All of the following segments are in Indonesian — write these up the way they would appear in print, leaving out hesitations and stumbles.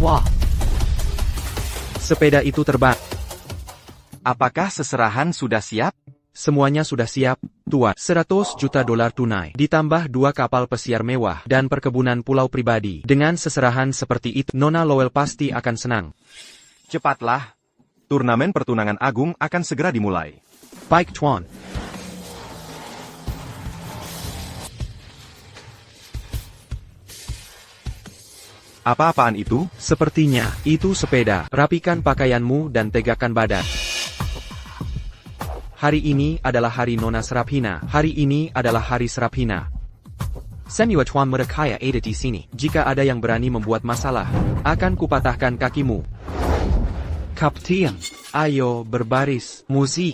Wah, Sepeda itu terbang. Apakah seserahan sudah siap? Semuanya sudah siap, Tuan. 100 juta dolar tunai, ditambah 2 kapal pesiar mewah, dan perkebunan pulau pribadi. Dengan seserahan seperti itu, Nona Lowell pasti akan senang. Cepatlah. Turnamen pertunangan agung akan segera dimulai. Baik, Tuan. Apa-apaan itu? Sepertinya, itu sepeda. Rapikan pakaianmu dan tegakkan badan. Hari ini adalah hari Nona Serapina. Hari ini adalah hari Serapina. Semua Tuan muda kaya ada di sini. Jika ada yang berani membuat masalah, akan kupatahkan kakimu. Kapten, ayo berbaris. Musik.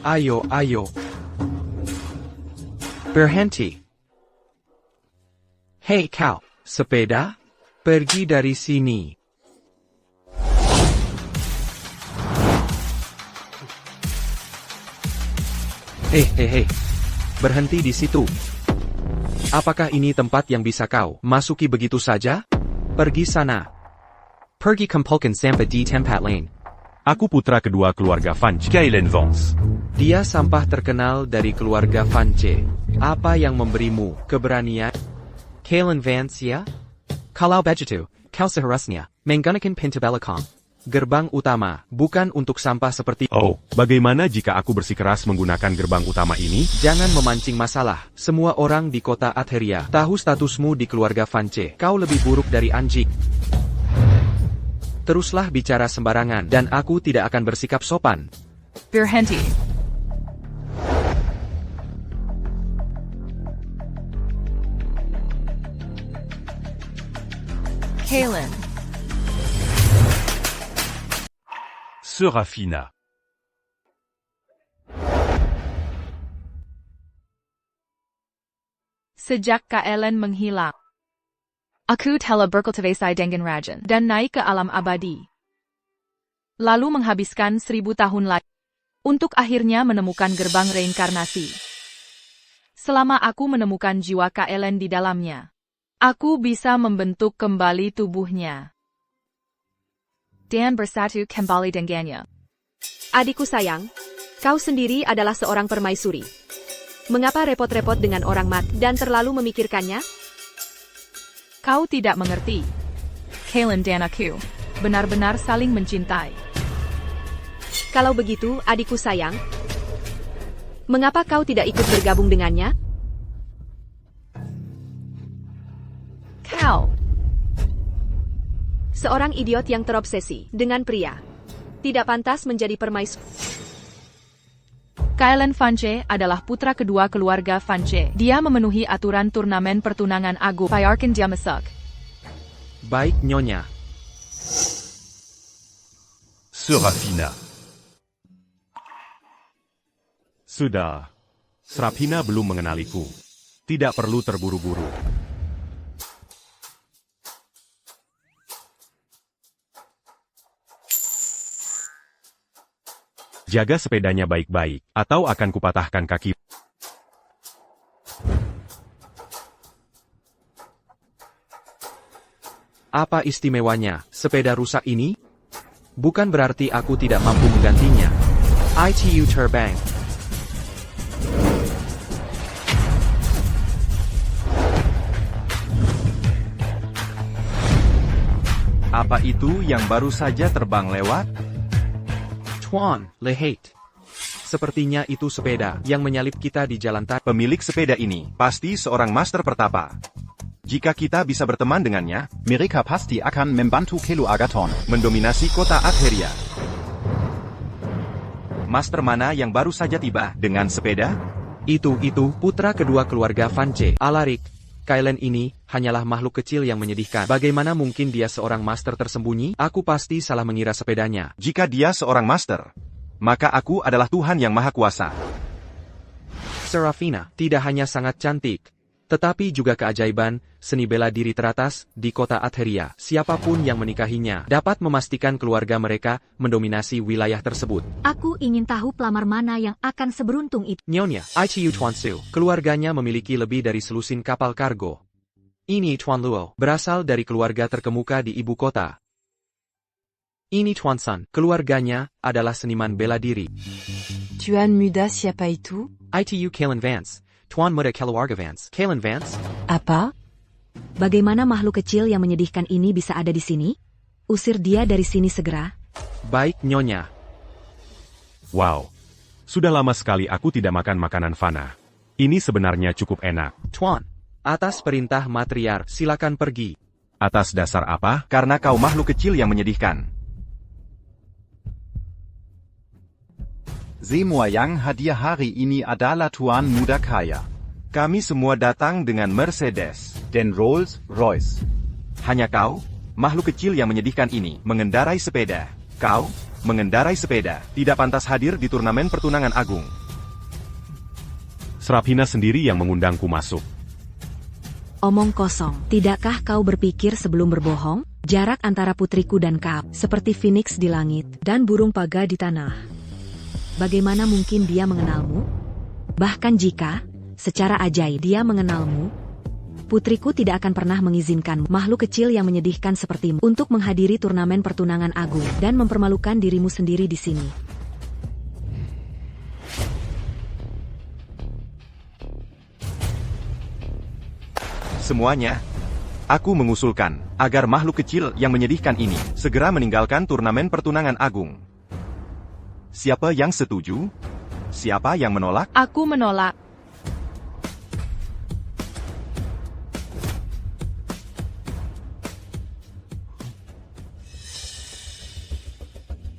Ayo, ayo. Berhenti. Hei kau, sepeda? Pergi dari sini. Hei. Berhenti di situ. Apakah ini tempat yang bisa kau masuki begitu saja? Pergi sana. Pergi kumpulkan sampah di tempat lain. Aku putra kedua keluarga Vance, Galen Vance. Dia sampah terkenal dari keluarga Vance. Apa yang memberimu keberanian? Kalen Vance ya? Kalau begitu, kau seharusnya menggunakan pintu belakang. Gerbang utama, bukan untuk sampah seperti... Oh, bagaimana jika aku bersikeras menggunakan gerbang utama ini? Jangan memancing masalah. Semua orang di kota Atheria tahu statusmu di keluarga Vance. Kau lebih buruk dari anjing. Teruslah bicara sembarangan, dan aku tidak akan bersikap sopan. berhenti. Kalen, Serafina. sejak Kalen menghilang, aku telah berkultivasi dengan rajin dan naik ke alam abadi. Lalu menghabiskan 1000 tahun lagi untuk akhirnya menemukan gerbang reinkarnasi. Selama aku menemukan jiwa Kalen di dalamnya, aku bisa membentuk kembali tubuhnya dan bersatu kembali dengannya. Adikku sayang, kau sendiri adalah seorang permaisuri. Mengapa repot-repot dengan orang mati dan terlalu memikirkannya? Kau tidak mengerti. Kalen dan aku benar-benar saling mencintai. Kalau begitu, adikku sayang, mengapa kau tidak ikut bergabung dengannya? Kau, Seorang idiot yang terobsesi dengan pria, tidak pantas menjadi permaisuri. Kalen Vance adalah putra kedua keluarga Vance. Dia memenuhi aturan turnamen pertunangan agung. Biarkan dia masuk. Baik, Nyonya. Serafina. Sudah. Serafina belum mengenaliku. Tidak perlu terburu-buru. Jaga sepedanya baik-baik, atau akan kupatahkan kaki. Apa istimewanya sepeda rusak ini? Bukan berarti aku tidak mampu menggantinya. ITU terbang. Apa itu yang baru saja terbang lewat? Tuan, lihat. Sepertinya itu sepeda yang menyalip kita di jalan tadi. Pemilik sepeda ini pasti seorang master pertapa. Jika kita bisa berteman dengannya, Mereka pasti akan membantu Kelu Agaton. mendominasi kota Atheria. Master mana yang baru saja tiba dengan sepeda? Itu putra kedua keluarga Vance. Alaric, Kalen ini hanyalah makhluk kecil yang menyedihkan. Bagaimana mungkin dia seorang master tersembunyi? Aku pasti salah mengira sepedanya. Jika dia seorang master, maka aku adalah Tuhan yang Maha Kuasa. Serafina tidak hanya sangat cantik, tetapi juga keajaiban, seni bela diri teratas, di kota Atheria. Siapapun yang menikahinya dapat memastikan keluarga mereka mendominasi wilayah tersebut. Aku ingin tahu pelamar mana yang akan seberuntung itu. Nyonya, Aichiyu Chuansu, keluarganya memiliki lebih dari selusin kapal kargo. Ini Chuan Luo, berasal dari keluarga terkemuka di ibu kota. Ini Chuan San, keluarganya adalah seniman bela diri. Tuan Muda siapa itu? ITU Kalen Vance, Tuan Muda Keluarga Vance. Kalen Vance? Apa? Bagaimana makhluk kecil yang menyedihkan ini bisa ada di sini? Usir dia dari sini segera. Baik, Nyonya. Wow. Sudah lama sekali aku tidak makan makanan fana. Ini sebenarnya cukup enak. Tuan, atas perintah matriar, silakan pergi. Atas dasar apa? Karena kau makhluk kecil yang menyedihkan. Semua yang hadir hari ini adalah Tuan Muda Kaya. Kami semua datang dengan Mercedes. Dan Rolls Royce. Hanya kau, makhluk kecil yang menyedihkan ini, mengendarai sepeda. Kau, mengendarai sepeda, tidak pantas hadir di turnamen pertunangan agung. Serafina sendiri yang mengundangku masuk. Omong kosong. Tidakkah kau berpikir sebelum berbohong? Jarak antara putriku dan kau, seperti Phoenix di langit, dan burung paga di tanah. Bagaimana mungkin dia mengenalmu? Bahkan jika, secara ajaib dia mengenalmu, putriku tidak akan pernah mengizinkan makhluk kecil yang menyedihkan sepertimu untuk menghadiri turnamen pertunangan agung dan mempermalukan dirimu sendiri di sini. Semuanya, aku mengusulkan agar makhluk kecil yang menyedihkan ini segera meninggalkan turnamen pertunangan agung. Siapa yang setuju? Siapa yang menolak? Aku menolak.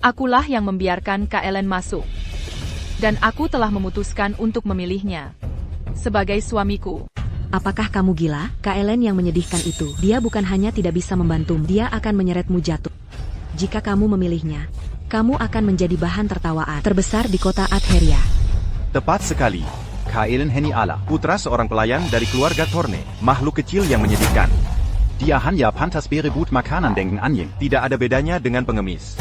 Akulah yang membiarkan KLN masuk. Dan aku telah memutuskan untuk memilihnya sebagai suamiku. Apakah kamu gila? KLN yang menyedihkan itu, dia bukan hanya tidak bisa membantumu, dia akan menyeretmu jatuh. Jika kamu memilihnya, kamu akan menjadi bahan tertawaan terbesar di kota Atheria. Tepat sekali. Kaelen Heni Allah. Putra seorang pelayan dari keluarga Thorne, makhluk kecil yang menyedihkan. Dia hanya pantas berebut makanan dengan anjing. Tidak ada bedanya dengan pengemis.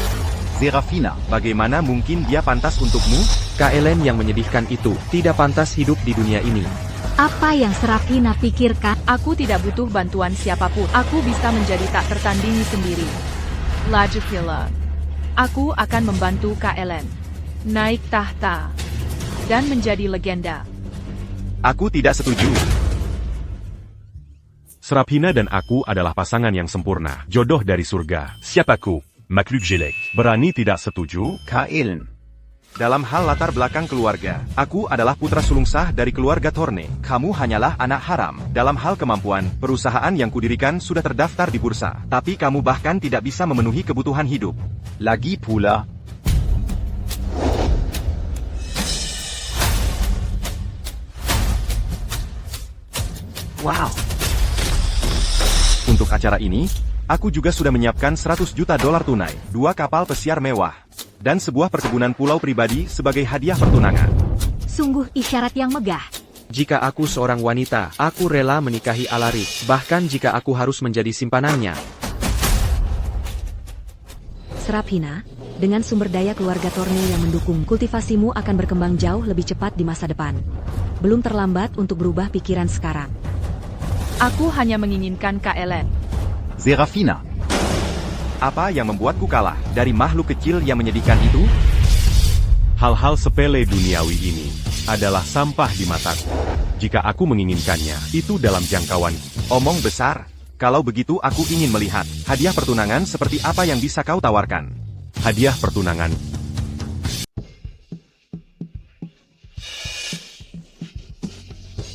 Serafina. Bagaimana mungkin dia pantas untukmu? KLN yang menyedihkan itu tidak pantas hidup di dunia ini. Apa yang Serafina pikirkan? Aku tidak butuh bantuan siapapun. Aku bisa menjadi tak tertandingi sendiri. Lagipula, aku akan membantu KLN naik tahta dan menjadi legenda. Aku tidak setuju. Serafina dan aku adalah pasangan yang sempurna. Jodoh dari surga. Siapaku? Makhluk jelek. Berani tidak setuju? Kaelen. Dalam hal latar belakang keluarga, aku adalah putra sulung sah dari keluarga Thorne. Kamu hanyalah anak haram. Dalam hal kemampuan, perusahaan yang kudirikan sudah terdaftar di bursa. Tapi kamu bahkan tidak bisa memenuhi kebutuhan hidup. Lagi pula. Wow. Untuk acara ini, aku juga sudah menyiapkan $100 juta tunai, 2 kapal pesiar mewah, dan sebuah perkebunan pulau pribadi sebagai hadiah pertunangan. Sungguh isyarat yang megah. Jika aku seorang wanita, aku rela menikahi Alarik, bahkan jika aku harus menjadi simpanannya. Serafina, dengan sumber daya keluarga Thorne yang mendukung, kultivasimu akan berkembang jauh lebih cepat di masa depan. Belum terlambat untuk berubah pikiran sekarang. Aku hanya menginginkan KLN. Serafina. Apa yang membuatku kalah dari makhluk kecil yang menyedihkan itu? Hal-hal sepele duniawi ini adalah sampah di mataku. Jika aku menginginkannya, itu dalam jangkauan. Omong besar. Kalau begitu aku ingin melihat hadiah pertunangan seperti apa yang bisa kau tawarkan. Hadiah pertunangan.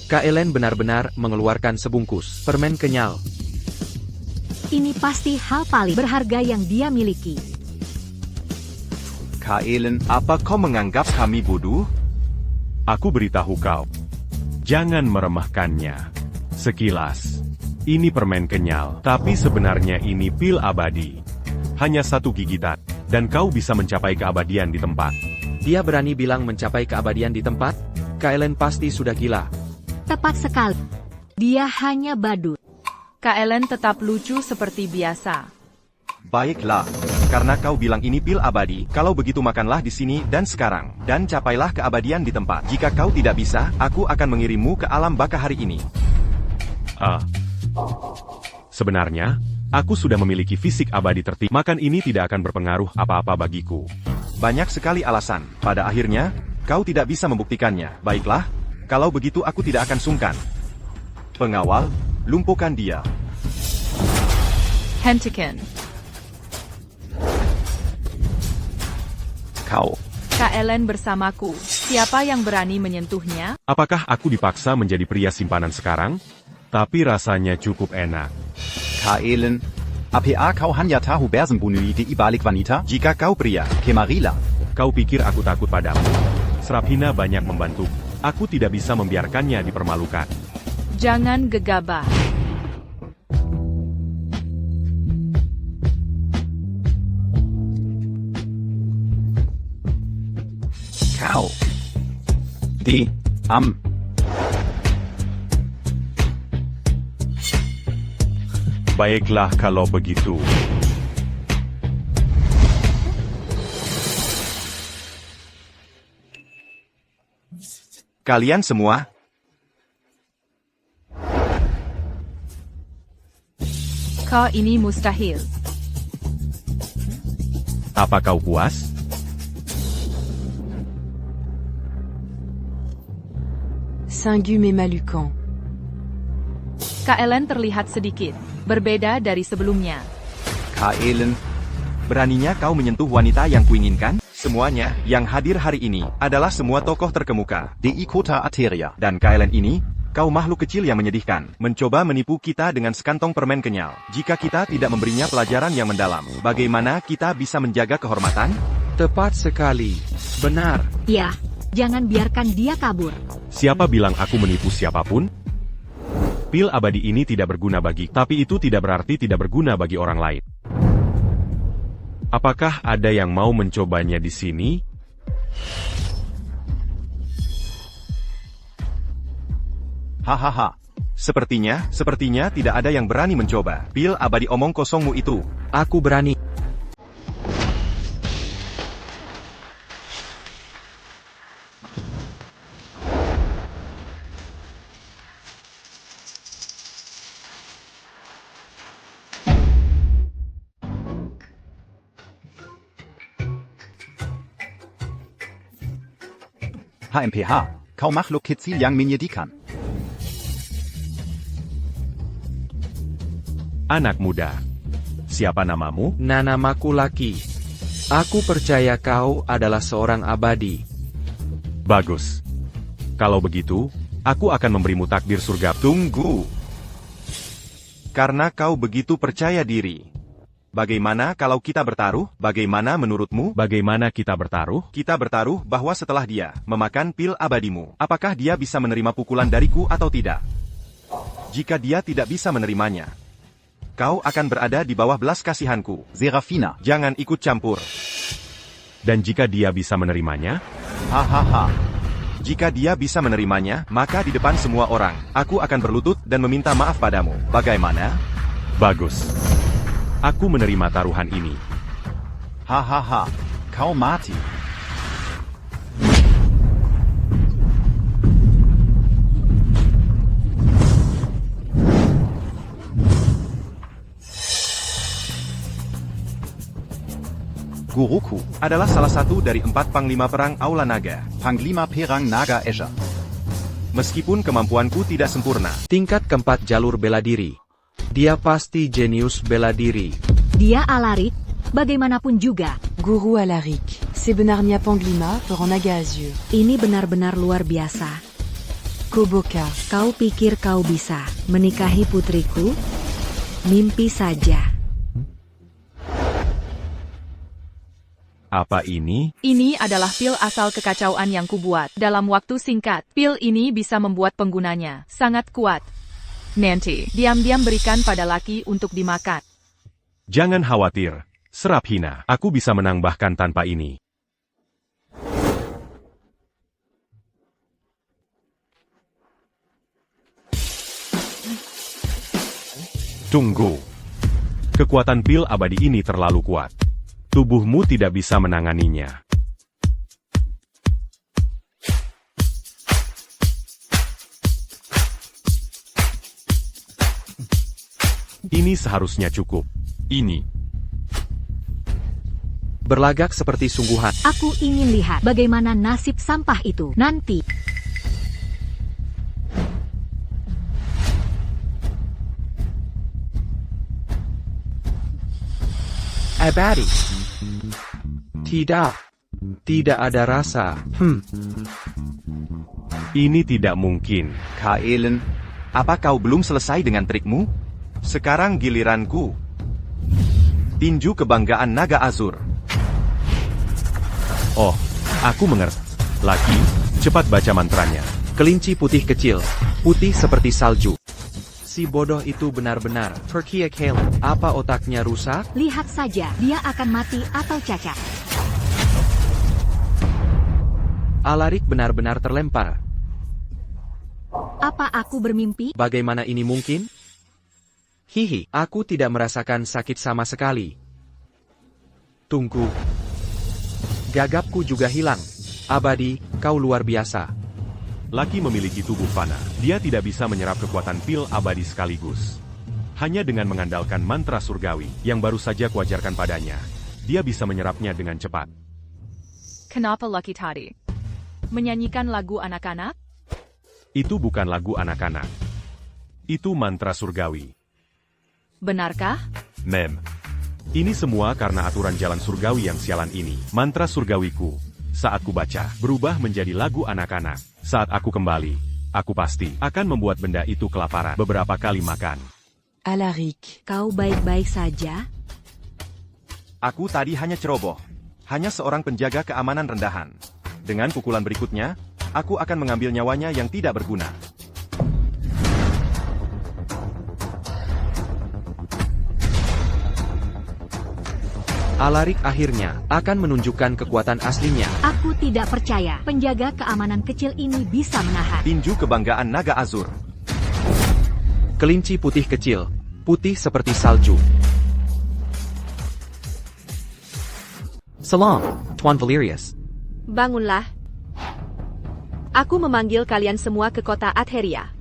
KLN benar-benar mengeluarkan sebungkus permen kenyal. Ini pasti hal paling berharga yang dia miliki. Kaelen. Apa kau menganggap kami bodoh? Aku beritahu kau. Jangan meremehkannya. Sekilas. Ini permen kenyal, tapi sebenarnya ini pil abadi. Hanya 1 gigitan, dan kau bisa mencapai keabadian di tempat. Dia berani bilang mencapai keabadian di tempat? KLN pasti sudah gila. Tepat sekali. Dia hanya badut. Kak Ellen tetap lucu seperti biasa. Baiklah. Karena kau bilang ini pil abadi, kalau begitu makanlah di sini dan sekarang. Dan capailah keabadian di tempat. Jika kau tidak bisa, aku akan mengirimmu ke alam baka hari ini. Sebenarnya, aku sudah memiliki fisik abadi tertinggi. Makan ini tidak akan berpengaruh apa-apa bagiku. Banyak sekali alasan. Pada akhirnya, kau tidak bisa membuktikannya. Baiklah, kalau begitu aku tidak akan sungkan. Pengawal, lumpuhkan dia. Hentikan. Kau. Kak Ellen bersamaku. Siapa yang berani menyentuhnya? Apakah aku dipaksa menjadi pria simpanan sekarang? Tapi rasanya cukup enak. Kaelen. APA kau hanya tahu bersembunyi di balik wanita? Jika kau pria, Kemarila. Kau pikir aku takut padamu? Seraphina banyak membantu. Aku tidak bisa membiarkannya dipermalukan. Jangan gegabah. Kau. Am. Baiklah kalau begitu. kalian semua, Kau ini mustahil. Apa kau puas? Singu mais Malucan. Kak Ellen terlihat sedikit berbeda dari sebelumnya. Kaelen. beraninya kau menyentuh wanita yang kuinginkan? Semuanya yang hadir hari ini adalah semua tokoh terkemuka. Di Kota Ateria. Dan Kaelen ini, kau makhluk kecil yang menyedihkan, mencoba menipu kita dengan sekantong permen kenyal. Jika kita tidak memberinya pelajaran yang mendalam, bagaimana kita bisa menjaga kehormatan? Tepat sekali. Benar. Ya, jangan biarkan dia kabur. Siapa bilang aku menipu siapapun? Pil abadi ini tidak berguna bagi, tapi itu tidak berarti tidak berguna bagi orang lain. Apakah ada yang mau mencobanya di sini? Hahaha. Sepertinya tidak ada yang berani mencoba. Pil abadi omong kosongmu itu. Aku berani. HMPH. Kau makhluk kecil yang menyedihkan. Anak muda. Siapa namamu? Namaku Laki. Aku percaya kau adalah seorang abadi. Bagus. Kalau begitu, aku akan memberimu takdir surga. Tunggu. Karena kau begitu percaya diri. Bagaimana kalau kita bertaruh? Bagaimana menurutmu? Bagaimana kita bertaruh? Kita bertaruh bahwa setelah dia memakan pil abadimu, apakah dia bisa menerima pukulan dariku atau tidak? Jika dia tidak bisa menerimanya, kau akan berada di bawah belas kasihanku. Seraphina. Jangan ikut campur. Dan jika dia bisa menerimanya? Hahaha. Jika dia bisa menerimanya, maka di depan semua orang, aku akan berlutut dan meminta maaf padamu. Bagaimana? Bagus. Aku menerima taruhan ini. Hahaha. Kau mati. Guruku. Adalah salah satu dari 4 panglima perang Aula Naga. Panglima Perang Naga Escher. Meskipun kemampuanku tidak sempurna, Tingkat keempat jalur bela diri. Dia pasti jenius bela diri. Dia Alaric, bagaimanapun juga. Guru Alaric. Sebenarnya Panglima Perang Naga Azur. Ini benar-benar luar biasa. Koboka. Kau pikir kau bisa menikahi putriku? Mimpi saja. Apa ini? Ini adalah pil asal kekacauan yang kubuat. Dalam waktu singkat, pil ini bisa membuat penggunanya sangat kuat. Nanti, diam-diam berikan pada Laki untuk dimakan. Jangan khawatir, Seraphina. Aku bisa menang bahkan tanpa ini. Tunggu. Kekuatan pil abadi ini terlalu kuat. Tubuhmu tidak bisa menanganinya. Ini seharusnya cukup. Ini. Berlagak seperti sungguhan. Aku ingin lihat bagaimana nasib sampah itu nanti. Abadi. Tidak. Tidak ada rasa. Ini tidak mungkin. Kaelen, apa kau belum selesai dengan trikmu? Sekarang giliranku. Tinju kebanggaan naga Azur. Oh, aku mengerti. Laki, cepat baca mantranya. Kelinci putih kecil. Putih seperti salju. Si bodoh itu benar-benar Turkiya Kalen. Apa otaknya rusak? Lihat saja, dia akan mati atau cacat. Alarik benar-benar terlempar. Apa aku bermimpi? Bagaimana ini mungkin? Hihi, aku tidak merasakan sakit sama sekali. Tunggu. Gagapku juga hilang. Abadi, kau luar biasa. Laki memiliki tubuh fana. Dia tidak bisa menyerap kekuatan pil abadi sekaligus. Hanya dengan mengandalkan mantra surgawi yang baru saja kuajarkan padanya, dia bisa menyerapnya dengan cepat. Kenapa Lucky tadi menyanyikan lagu anak-anak? Itu bukan lagu anak-anak. Itu mantra surgawi. Benarkah? Mem. Ini semua karena aturan jalan surgawi yang sialan ini. Mantra surgawiku, saat ku baca, berubah menjadi lagu anak-anak. Saat aku kembali, aku pasti akan membuat benda itu kelaparan beberapa kali makan. Alaric. Kau baik-baik saja? Aku tadi hanya ceroboh. Hanya seorang penjaga keamanan rendahan. Dengan pukulan berikutnya, aku akan mengambil nyawanya yang tidak berguna. Alarik akhirnya akan menunjukkan kekuatan aslinya. Aku tidak percaya penjaga keamanan kecil ini bisa menahan. Tinju kebanggaan naga Azur. Kelinci putih kecil. Putih seperti salju. Salam, Tuan Valerius. Bangunlah. Aku memanggil kalian semua ke kota Atheria.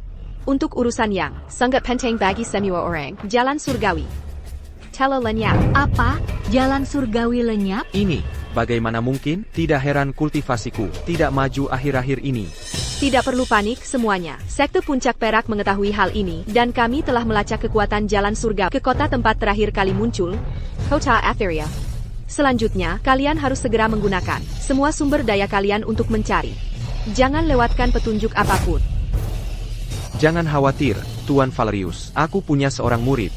Untuk urusan yang sangat penting bagi semua orang. Jalan surgawi. Tela lenyap. Apa? Jalan surgawi lenyap? Ini, bagaimana mungkin? Tidak heran kultivasiku tidak maju akhir-akhir ini. Tidak perlu panik semuanya. Sekte Puncak Perak mengetahui hal ini, dan kami telah melacak kekuatan jalan surga ke kota tempat terakhir kali muncul, kota Atheria. Selanjutnya, kalian harus segera menggunakan semua sumber daya kalian untuk mencari. Jangan lewatkan petunjuk apapun. Jangan khawatir, Tuan Valerius. Aku punya seorang murid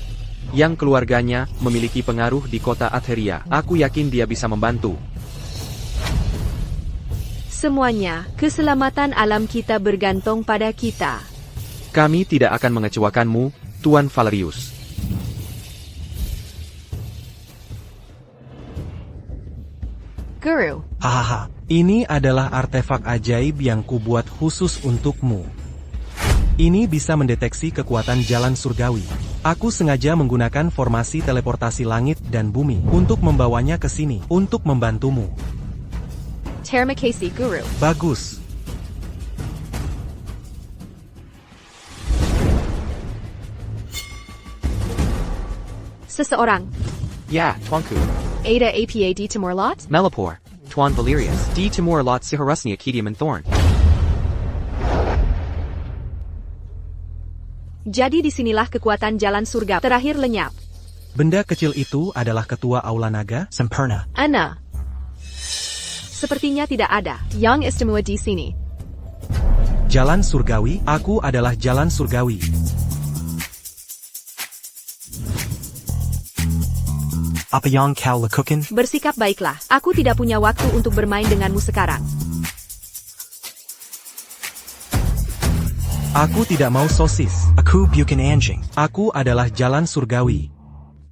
yang keluarganya memiliki pengaruh di kota Atheria. Aku yakin dia bisa membantu. Semuanya, keselamatan alam kita bergantung pada kita. Kami tidak akan mengecewakanmu, Tuan Valerius. Guru, Hahaha, ini adalah artefak ajaib yang kubuat khusus untukmu. Ini bisa mendeteksi kekuatan jalan surgawi. Aku sengaja menggunakan formasi teleportasi langit dan bumi untuk membawanya ke sini, untuk membantumu. terima kasih Guru. Bagus. Seseorang, Ya, Tuanku. Ada APA di Timur Lot? Melipor. Tuan Valerius. D. Timur Lot Siharusnya Kediaman Thorn. Jadi disinilah kekuatan jalan surga terakhir lenyap. Benda kecil itu adalah ketua Aula Naga, Semperna. Ana. Sepertinya tidak ada yang istimewa di sini. Jalan surgawi, aku adalah jalan surgawi. Apa yang kau lakukan? Bersikap baiklah. Aku tidak punya waktu untuk bermain denganmu sekarang. Aku tidak mau sosis. Aku bukan anjing. Aku adalah jalan surgawi.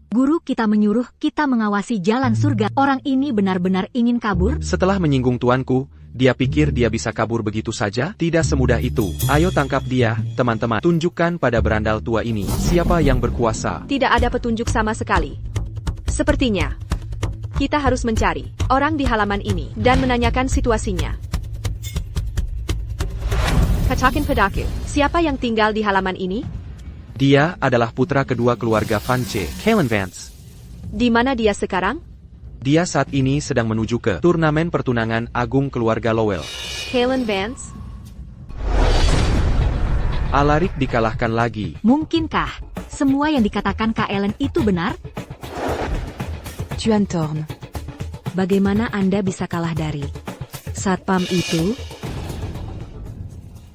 Guru kita menyuruh kita mengawasi jalan surga. Orang ini benar-benar ingin kabur? Setelah menyinggung tuanku, Dia pikir dia bisa kabur begitu saja? Tidak semudah itu. Ayo tangkap dia, teman-teman. Tunjukkan pada berandal tua ini, siapa yang berkuasa. Tidak ada petunjuk sama sekali. Sepertinya, kita harus mencari orang di halaman ini dan menanyakan situasinya. Katakan padaku, siapa yang tinggal di halaman ini? Dia adalah putra kedua keluarga Vance, Kalen Vance. Di mana dia sekarang? Dia saat ini sedang menuju ke turnamen pertunangan agung keluarga Lowell. Kalen Vance? Alaric dikalahkan lagi. Mungkinkah semua yang dikatakan Kak Ellen itu benar? Tuan Thorn. Bagaimana Anda bisa kalah dari satpam itu?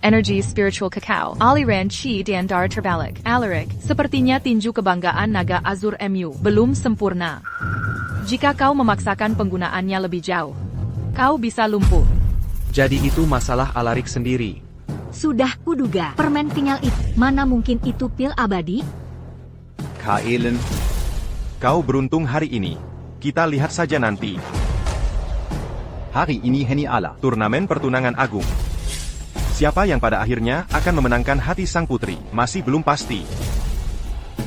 Energy spiritual cacao. Aliran Chi dan Dar terbalik. Alaric, sepertinya tinju kebanggaan naga Azur MU belum sempurna. Jika kau memaksakan penggunaannya lebih jauh, kau bisa lumpuh. Jadi itu masalah Alaric sendiri. Sudah kuduga, permen kenyal itu. Mana mungkin itu pil abadi? Kaelen, kau beruntung hari ini. Kita lihat saja nanti. Hari ini Henny ala. Turnamen pertunangan agung. Siapa yang pada akhirnya akan memenangkan hati sang putri, masih belum pasti.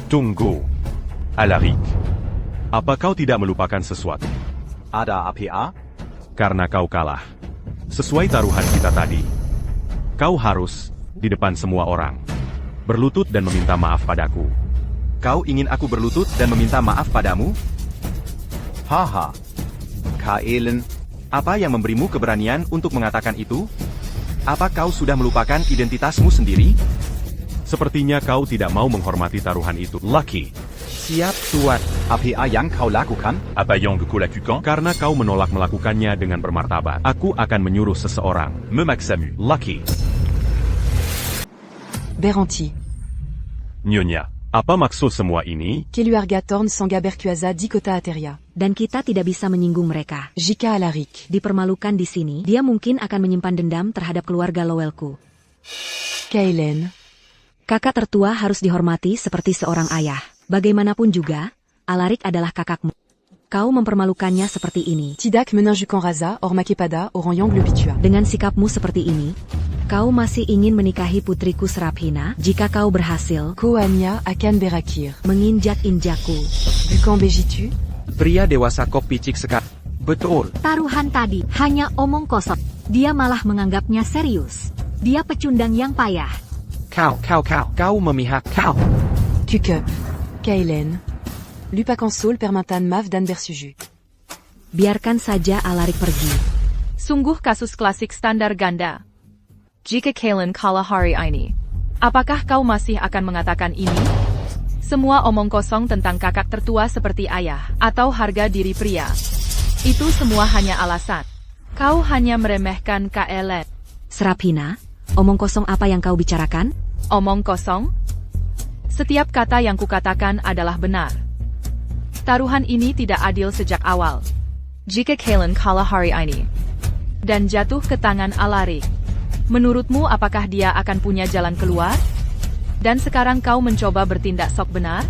Tunggu. Alaric. Apa kau tidak melupakan sesuatu? Ada APA? Karena kau kalah. Sesuai taruhan kita tadi. Kau harus, di depan semua orang, berlutut dan meminta maaf padaku. Kau ingin aku berlutut dan meminta maaf padamu? Haha. Kaelen, Apa yang memberimu keberanian untuk mengatakan itu? Apa kau sudah melupakan identitasmu sendiri? Sepertinya kau tidak mau menghormati taruhan itu. Lucky. Siap, Tuan. APA yang kau lakukan? Apa yang aku lakukan? Karena kau menolak melakukannya dengan bermartabat. Aku akan menyuruh seseorang. Memaksamu. Lucky. Beranti. Nyonya, apa maksud semua ini? Keluarga Thorn Sangha Berkuasa di Kota Ateria. Dan kita tidak bisa menyinggung mereka. Jika Alaric Dipermalukan di sini, dia mungkin akan menyimpan dendam terhadap keluarga Lowellku. Kaelen. Kakak tertua harus dihormati seperti seorang ayah. Bagaimanapun juga, Alaric adalah kakakmu. Kau mempermalukannya seperti ini. Tidak menunjukkan raza or makepada orang yang globitua. Dengan sikapmu seperti ini, kau masih ingin menikahi putriku Seraphina? Jika kau berhasil Koanya akan berakir. menginjak-injakku, Bukan begitu? Pria dewasa kok picik sekali. Betul. Taruhan tadi hanya omong kosong. Dia malah menganggapnya serius. Dia pecundang yang payah. Kau memihak kau. Tukup. Kaelen. Lupa konsul permantan maaf dan bersuju. biarkan saja Alaric pergi. Sungguh kasus klasik standar ganda. Jika Kalen kalah hari ini, apakah kau masih akan mengatakan ini? Semua omong kosong tentang kakak tertua seperti ayah, atau harga diri pria. Itu semua hanya alasan. Kau hanya meremehkan Kalen. Seraphina, omong kosong apa yang kau bicarakan? Omong kosong? Setiap kata yang kukatakan adalah benar. Taruhan ini tidak adil sejak awal. Jika Kalen kalah hari ini dan jatuh ke tangan Alaric, menurutmu apakah dia akan punya jalan keluar? Dan sekarang kau mencoba bertindak sok benar?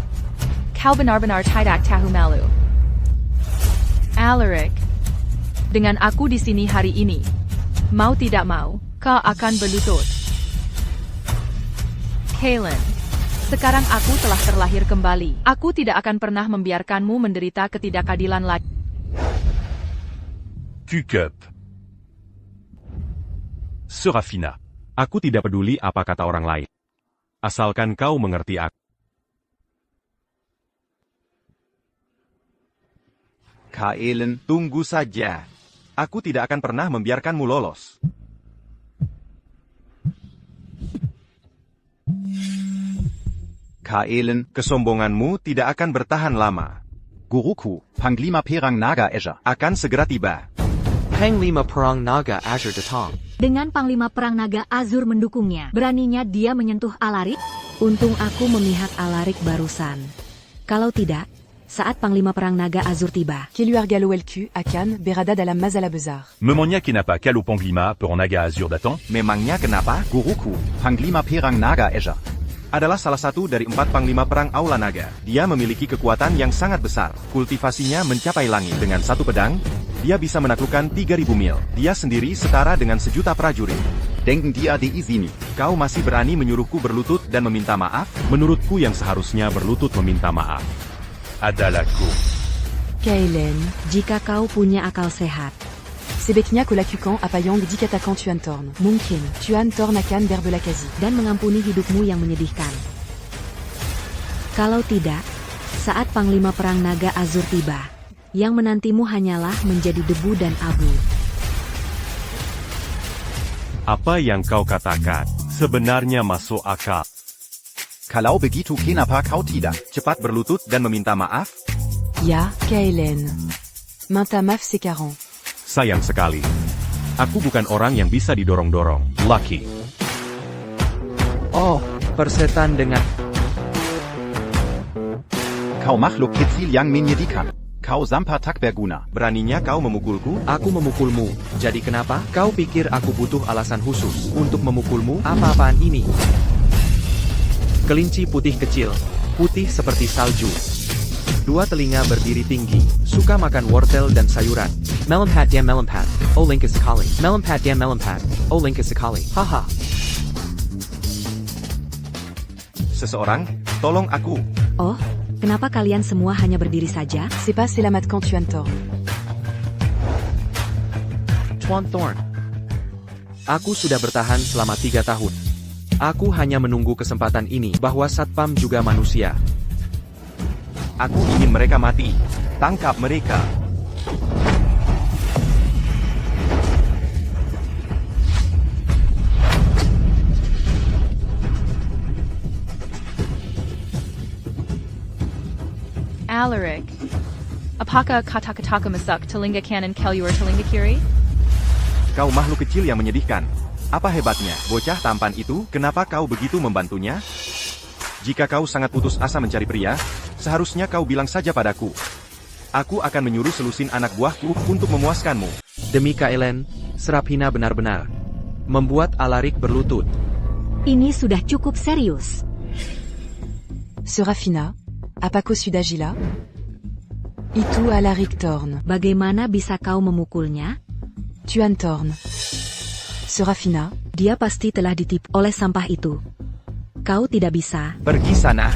Kau benar-benar tidak tahu malu. Alaric, dengan aku di sini hari ini, mau tidak mau, kau akan berlutut. Kalen, sekarang aku telah terlahir kembali. Aku tidak akan pernah membiarkanmu menderita ketidakadilan lagi. Tukup. Seraphina, aku tidak peduli apa kata orang lain. Asalkan kau mengerti aku. Kaelen, tunggu saja. Aku tidak akan pernah membiarkanmu lolos. Kaelen, Kesombonganmu tidak akan bertahan lama. Guruku, Panglima Perang Naga Azure. Akan segera tiba. Panglima Perang Naga Azure datang. Dengan Panglima Perang Naga Azur mendukungnya, beraninya dia menyentuh Alaric? Untung aku memihak Alaric barusan. Kalau tidak, saat Panglima Perang Naga Azur tiba, Keluarga Lowellku akan berada dalam masalah besar. Memangnya kenapa kalau Panglima Perang Naga Azure datang? Memangnya kenapa? Guruku, Panglima Perang Naga Azure. Adalah salah satu dari 4 panglima perang Aula Naga. Dia memiliki kekuatan yang sangat besar. Kultivasinya mencapai langit dengan satu pedang. Dia bisa menaklukkan 3.000 mil. Dia sendiri setara dengan 1.000.000 prajurit. Denken dia di sini. Kau masih berani menyuruhku berlutut dan meminta maaf? Menurutku yang seharusnya berlutut meminta maaf adalah ku. Kaelen, jika kau punya akal sehat, Sebeknia Kolakukan Apayang Dik attaquant Tuan Torn. mungkin, Tuan Torn akan berbelakazi. dan mengampuni hidupmu yang menyedihkan. Kalau tidak, saat Panglima Perang Naga Azur tiba, yang menantimu hanyalah menjadi debu dan abu. Apa yang kau katakan sebenarnya masuk akal. Kalau begitu kenapa kau tidak? Cepat berlutut dan meminta maaf? Ya, Kaelen. Minta maaf sekarang. Sayang sekali. Aku bukan orang yang bisa didorong-dorong. Lucky. Oh, persetan dengan... Kau makhluk kecil yang menyedihkan. Kau sampah tak berguna. Beraninya kau memukulku? Aku memukulmu. Jadi kenapa? Kau pikir aku butuh alasan khusus untuk memukulmu? Apa-apaan ini? Kelinci putih kecil. Putih seperti salju. 2 telinga berdiri tinggi. Suka makan wortel dan sayuran. Melompat dia melompat. Oh lingkas sekali. Melompat dia melompat. Oh lingkas sekali. Haha. Seseorang, tolong aku. Oh, kenapa kalian semua hanya berdiri saja? C'est pas Selamatkan Tuan Torn. Tuan Thorn. Aku sudah bertahan selama 3 tahun. Aku hanya menunggu kesempatan ini bahwa Satpam juga manusia. Aku ingin mereka mati. Tangkap mereka. Alaric. Apakah kata-kata masuk telinga kanan Kelur telinga kiri? Kau makhluk kecil yang menyedihkan. Apa hebatnya, bocah tampan itu? Kenapa kau begitu membantunya? Jika kau sangat putus asa mencari pria, seharusnya kau bilang saja padaku. Aku akan menyuruh selusin anak buahku untuk memuaskanmu. Demi Kaelen, Serafina benar-benar membuat Alaric berlutut. Ini sudah cukup serius. Serafina, apako Sudagila? Itu Alaric Torn. Bagaimana bisa kau memukulnya? Tuan Torn. Serafina, Dia pasti telah ditipu oleh sampah itu. Kau tidak bisa. Pergi sana.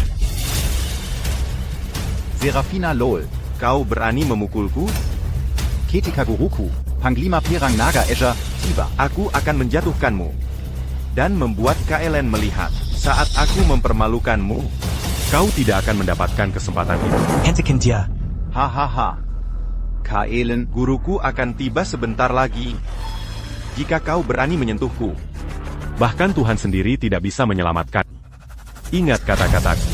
Serafina lol. Kau berani memukulku? Ketika guruku, Panglima Perang Naga Azur tiba. Aku akan menjatuhkanmu. Dan membuat Kaelen melihat saat aku mempermalukanmu. Kau tidak akan mendapatkan kesempatan itu. Hentikan dia. Hahaha. Kaelen, Guruku akan tiba sebentar lagi. Jika kau berani menyentuhku. Bahkan Tuhan sendiri tidak bisa menyelamatkan. Ingat kata-kataku.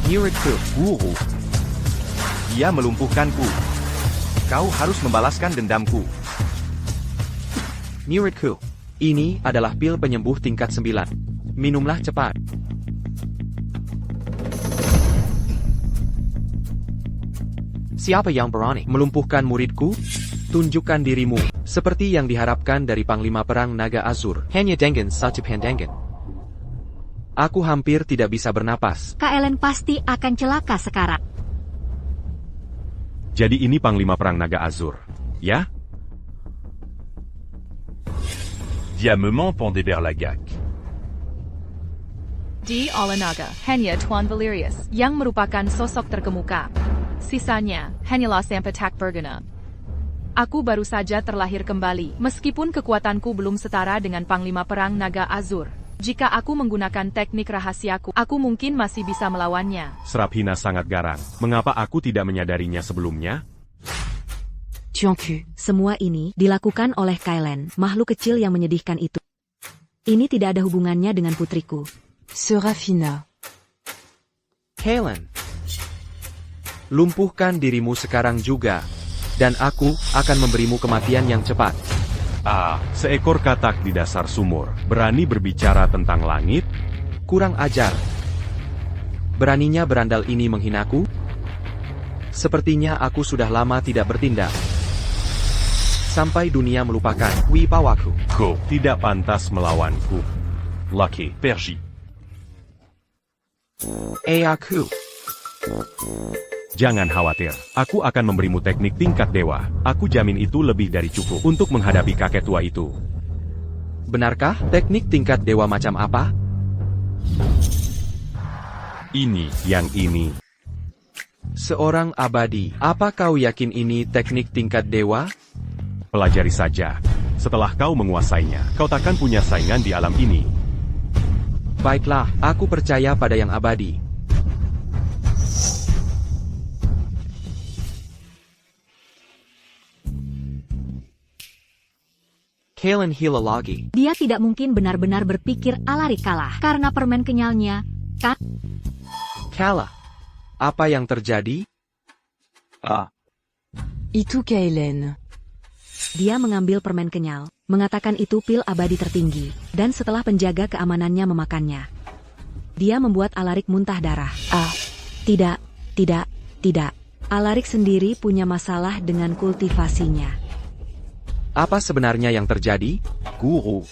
Muridku, Guru. Dia melumpuhkanku. Kau harus membalaskan dendamku. muridku. Ini adalah pil penyembuh tingkat 9. Minumlah cepat. Siapa yang berani melumpuhkan muridku? Tunjukkan dirimu, seperti yang diharapkan dari Panglima Perang Naga Azur. Hanya dengan satu pandangan. Aku hampir tidak bisa bernapas. Kaelen pasti akan celaka sekarang. Jadi ini Panglima Perang Naga Azur, ya? Diamement pendant vers la gag. Di Olanaga, hanya Tuan Valerius, yang merupakan sosok terkemuka. Sisanya, hanyalah Sampetak berguna. Aku baru saja terlahir kembali, meskipun kekuatanku belum setara dengan Panglima Perang Naga Azur. Jika aku menggunakan teknik rahasiaku, aku mungkin masih bisa melawannya. Serafina sangat garang. Mengapa aku tidak menyadarinya sebelumnya? Tuan Q. Semua ini dilakukan oleh Kaelen, makhluk kecil yang menyedihkan itu. Ini tidak ada hubungannya dengan putriku. Serafina. Kaelen, lumpuhkan dirimu sekarang juga, dan aku akan memberimu kematian yang cepat. Seekor katak di dasar sumur, berani berbicara tentang langit? Kurang ajar. Beraninya berandal ini menghinaku? Sepertinya aku sudah lama tidak bertindak. Sampai dunia melupakan wibawaku. Kau tidak pantas melawanku. Lucky, Pergi. Aku Jangan khawatir, aku akan memberimu teknik tingkat dewa. Aku jamin itu lebih dari cukup untuk menghadapi kakek tua itu. Benarkah teknik tingkat dewa macam apa? Ini, yang ini. Seorang abadi. Apa kau yakin ini teknik tingkat dewa? Pelajari saja. Setelah kau menguasainya, kau takkan punya saingan di alam ini. Baiklah, aku percaya pada yang abadi. Kalen Hila lagi. Dia tidak mungkin benar-benar berpikir Alaric kalah karena permen kenyalnya, kan? Kalah. Apa yang terjadi? Itu Kaelen. Dia mengambil permen kenyal, mengatakan itu pil abadi tertinggi, dan setelah penjaga keamanannya memakannya, dia membuat Alaric muntah darah. Tidak. Alaric sendiri punya masalah dengan kultivasinya. Apa sebenarnya yang terjadi? Guru.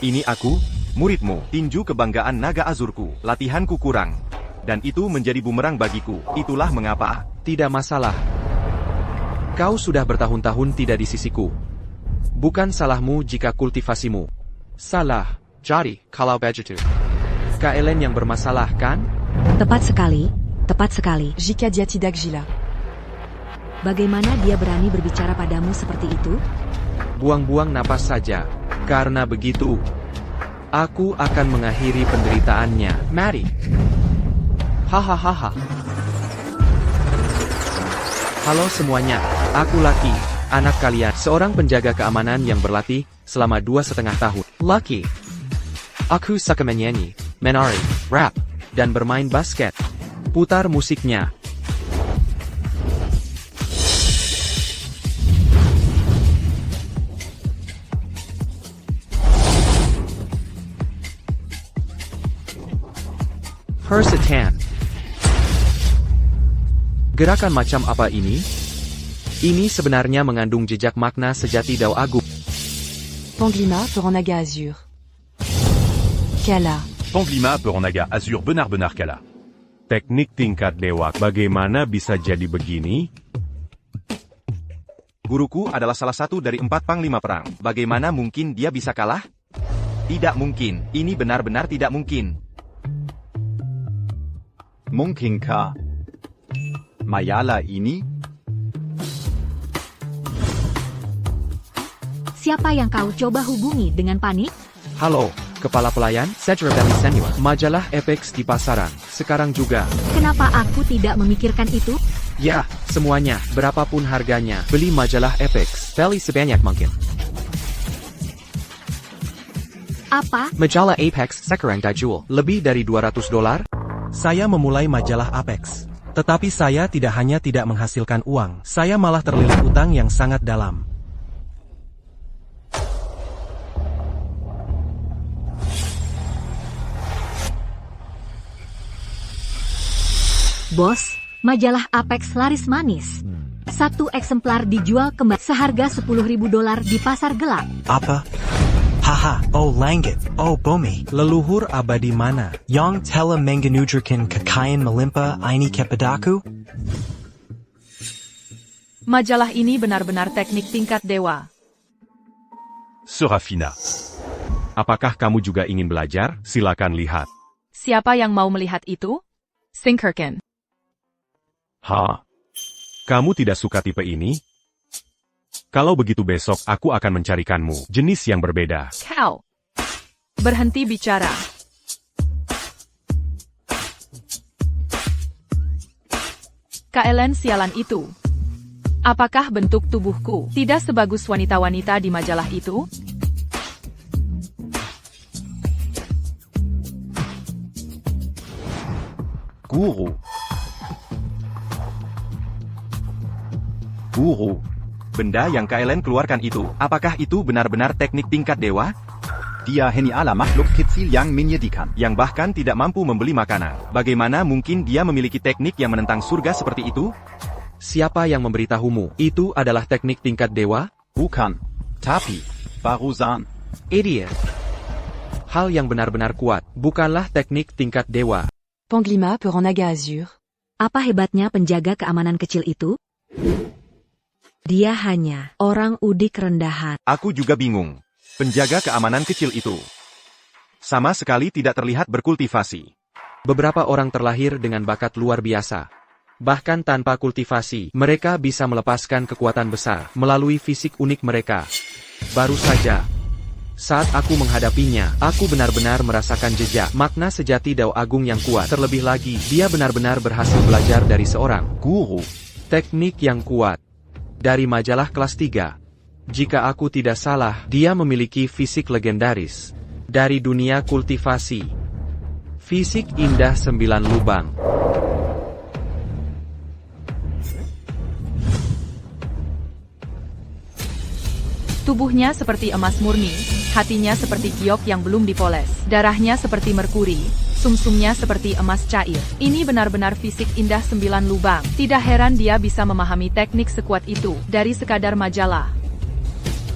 Ini aku, muridmu, tinju kebanggaan naga azurku. Latihanku kurang. Dan itu menjadi bumerang bagiku. Itulah mengapa. Tidak masalah. Kau sudah bertahun-tahun tidak di sisiku. Bukan salahmu jika kultivasimu salah. Jadi, kalau begitu, Kaelen yang bermasalah, kan? Tepat sekali. Jika dia tidak gila. Bagaimana dia berani berbicara padamu seperti itu? Buang-buang napas saja. Karena begitu, aku akan mengakhiri penderitaannya. Mari. Hahaha. Halo semuanya, aku Lucky, anak kalian, seorang penjaga keamanan yang berlatih selama 2,5 tahun. Lucky. Aku suka menyanyi, menari, rap, dan bermain basket. Putar musiknya. Persatan. Gerakan macam apa ini? Ini sebenarnya mengandung jejak makna sejati Dao Agung. Panglima pour naga azur. Kala. Panglima pour naga azur benar-benar kalah. Teknik tingkat dewa, bagaimana bisa jadi begini? Guruku adalah salah satu dari 4 panglima perang. Bagaimana mungkin dia bisa kalah? Tidak mungkin. Ini benar-benar tidak mungkin. Mungkin kah? Mayala ini? Siapa yang kau coba hubungi dengan panik? Halo, kepala pelayan, Cedra Belly Senior. Majalah Apex di pasaran, sekarang juga. Kenapa aku tidak memikirkan itu? Ya, semuanya, berapapun harganya, beli majalah Apex. Beli sebanyak mungkin. Apa? Majalah Apex sekarang dijual lebih dari $200. Saya memulai majalah Apex. Tetapi saya tidak hanya tidak menghasilkan uang, saya malah terlilit utang yang sangat dalam. Bos, majalah Apex laris manis. Satu eksemplar dijual kembali seharga $10.000 di pasar gelap. Apa? Haha, oh langit, oh bumi. Leluhur abadi mana? Yang telah mengenujarkan kekayaan melimpa ini kepadaku? Majalah ini benar-benar teknik tingkat dewa. Serafina. Apakah kamu juga ingin belajar? Silakan lihat. Siapa yang mau melihat itu? Sinkerkin. Kamu tidak suka tipe ini? Kalau begitu besok aku akan mencarikanmu jenis yang berbeda. Kau. Berhenti bicara. Kaelen sialan itu. Apakah bentuk tubuhku tidak sebagus wanita-wanita di majalah itu? Guru. Benda yang Kaelen keluarkan itu, apakah itu benar-benar teknik tingkat dewa? Dia genialer makhluk kecil yang menyedihkan. Yang bahkan tidak mampu membeli makanan. Bagaimana mungkin dia memiliki teknik yang menentang surga seperti itu? Siapa yang memberitahumu? Itu adalah teknik tingkat dewa? Bukan. Tapi, barusan. Idiot. Hal yang benar-benar kuat, bukanlah teknik tingkat dewa. Panglima pour naga azur. Apa hebatnya penjaga keamanan kecil itu? Dia hanya orang udik rendahan. Aku juga bingung. Penjaga keamanan kecil itu sama sekali tidak terlihat berkultivasi. Beberapa orang terlahir dengan bakat luar biasa. Bahkan tanpa kultivasi, mereka bisa melepaskan kekuatan besar melalui fisik unik mereka. Baru saja, saat aku menghadapinya, aku benar-benar merasakan jejak makna sejati Dao Agung yang kuat. Terlebih lagi, dia benar-benar berhasil belajar dari seorang guru teknik yang kuat dari majalah kelas 3. Jika aku tidak salah, dia memiliki fisik legendaris dari dunia kultivasi. Fisik indah 9 lubang. Tubuhnya seperti emas murni, hatinya seperti giok yang belum dipoles, darahnya seperti merkuri, sumsumnya seperti emas cair. Ini benar-benar fisik indah 9 lubang. Tidak heran dia bisa memahami teknik sekuat itu dari sekadar majalah.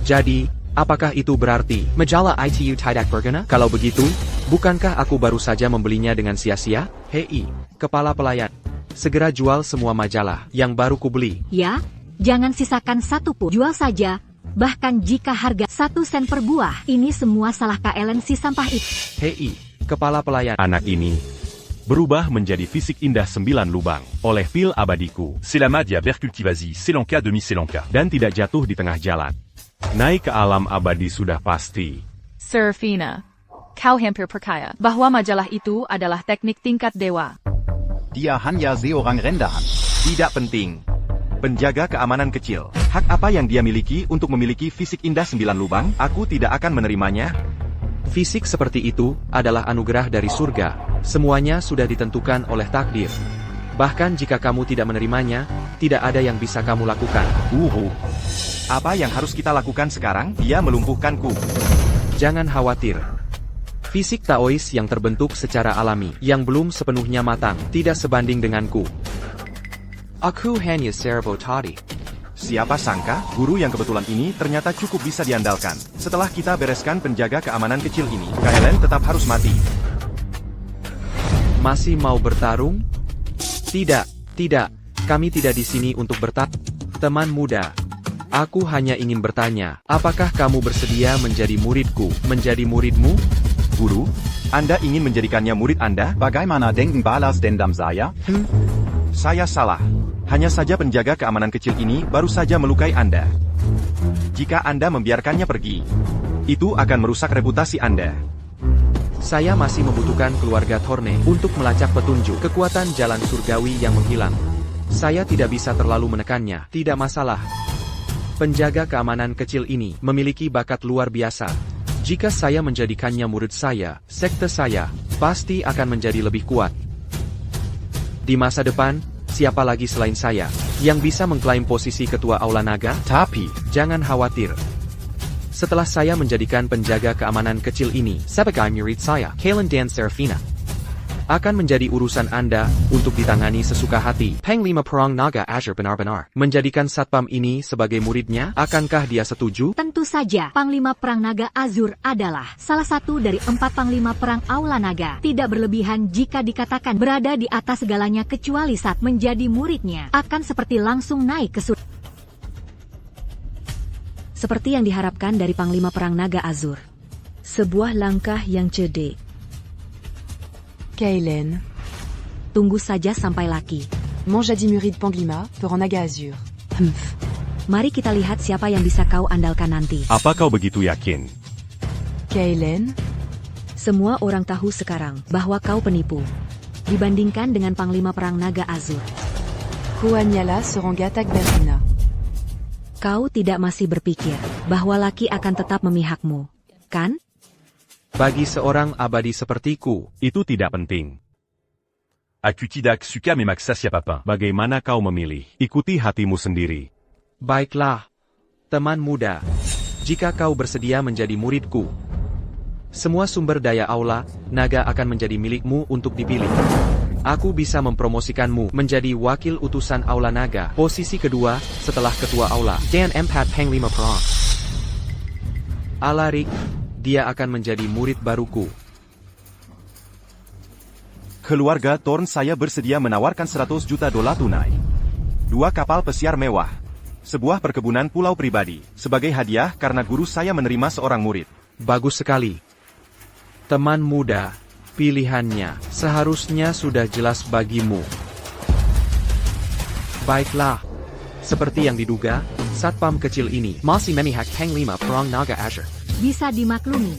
Jadi, apakah itu berarti majalah itu tidak berguna? Kalau begitu, bukankah aku baru saja membelinya dengan sia-sia? Hei, kepala pelayan, segera jual semua majalah yang baru kubeli. Ya, jangan sisakan satu pun. Jual saja. Bahkan jika harga 1 sen per buah, ini semua salah KLN si sampah itu. Hei, kepala pelayan. Anak ini berubah menjadi fisik indah 9 lubang oleh pil abadiku. C'est la Madia Bercultivasi, Selanka demi Selanka. Dan tidak jatuh di tengah jalan. Naik ke alam abadi sudah pasti. Serafina, kau hampir percaya bahwa majalah itu adalah teknik tingkat dewa. Dia hanya seorang rendahan. Tidak penting. Penjaga keamanan kecil. Hak apa yang dia miliki untuk memiliki fisik indah 9 lubang? Aku tidak akan menerimanya. Fisik seperti itu adalah anugerah dari surga. Semuanya sudah ditentukan oleh takdir. Bahkan jika kamu tidak menerimanya, tidak ada yang bisa kamu lakukan. Apa yang harus kita lakukan sekarang? Dia melumpuhkanku. Jangan khawatir. Fisik Taois yang terbentuk secara alami, yang belum sepenuhnya matang, tidak sebanding denganku. Aku hanya servo tadi. Siapa sangka, guru yang kebetulan ini ternyata cukup bisa diandalkan. Setelah kita bereskan penjaga keamanan kecil ini, KLN tetap harus mati. Masih mau bertarung? Tidak, tidak. Kami tidak di sini untuk bertarung. Teman muda, aku hanya ingin bertanya, apakah kamu bersedia menjadi muridku, menjadi muridmu? Guru, Anda ingin menjadikannya murid Anda? Bagaimana denken balas dendam saya? Saya salah. Hanya saja penjaga keamanan kecil ini baru saja melukai Anda. Jika Anda membiarkannya pergi, itu akan merusak reputasi Anda. Saya masih membutuhkan keluarga Thorne untuk melacak petunjuk kekuatan jalan surgawi yang menghilang. Saya tidak bisa terlalu menekannya, tidak masalah. Penjaga keamanan kecil ini memiliki bakat luar biasa. Jika saya menjadikannya murid saya, sekte saya pasti akan menjadi lebih kuat. Di masa depan, siapa lagi selain saya yang bisa mengklaim posisi ketua Aula Naga? Tapi, jangan khawatir. Setelah saya menjadikan penjaga keamanan kecil ini sebagai murid saya, Kalen dan Serafina, akan menjadi urusan Anda untuk ditangani sesuka hati. Panglima Perang Naga Azure benar-benar menjadikan satpam ini sebagai muridnya. Akankah dia setuju? Tentu saja, Panglima Perang Naga Azur adalah salah satu dari 4 Panglima Perang Aula Naga. Tidak berlebihan jika dikatakan berada di atas segalanya kecuali saat menjadi muridnya. Akan seperti langsung naik ke surga. Seperti yang diharapkan dari Panglima Perang Naga Azur. Sebuah langkah yang cerdik. KLN, Tunggu saja sampai laki. mon jadis murid Panglima, Perang Naga Azur. Mari kita lihat siapa yang bisa kau andalkan nanti. Apa kau begitu yakin? KLN, Semua orang tahu sekarang bahwa kau penipu. Dibandingkan dengan Panglima Perang Naga Azur. Koanyala Seranga Tak Bertina. Kau tidak masih berpikir bahwa laki akan tetap memihakmu, kan? Bagi seorang abadi sepertiku, Itu tidak penting. Akutidak Suka Memaksasya Papin. Bagaimana kau memilih? Ikuti hatimu sendiri. baiklah, teman muda. Jika kau bersedia menjadi muridku, semua sumber daya Aula Naga akan menjadi milikmu untuk dipilih. Aku bisa mempromosikanmu menjadi wakil utusan Aula Naga, posisi kedua setelah ketua Aula, dan Empat Panglima Perang. Alarik, dia akan menjadi murid baruku. Keluarga Thorn saya bersedia menawarkan 100 juta dolar tunai. 2 kapal pesiar mewah. Sebuah perkebunan pulau pribadi. Sebagai hadiah karena guru saya menerima seorang murid. Bagus sekali. Teman muda, pilihannya seharusnya sudah jelas bagimu. Baiklah. Seperti yang diduga, satpam kecil ini masih memihak Panglima Perang Naga Azur. Bisa dimaklumi.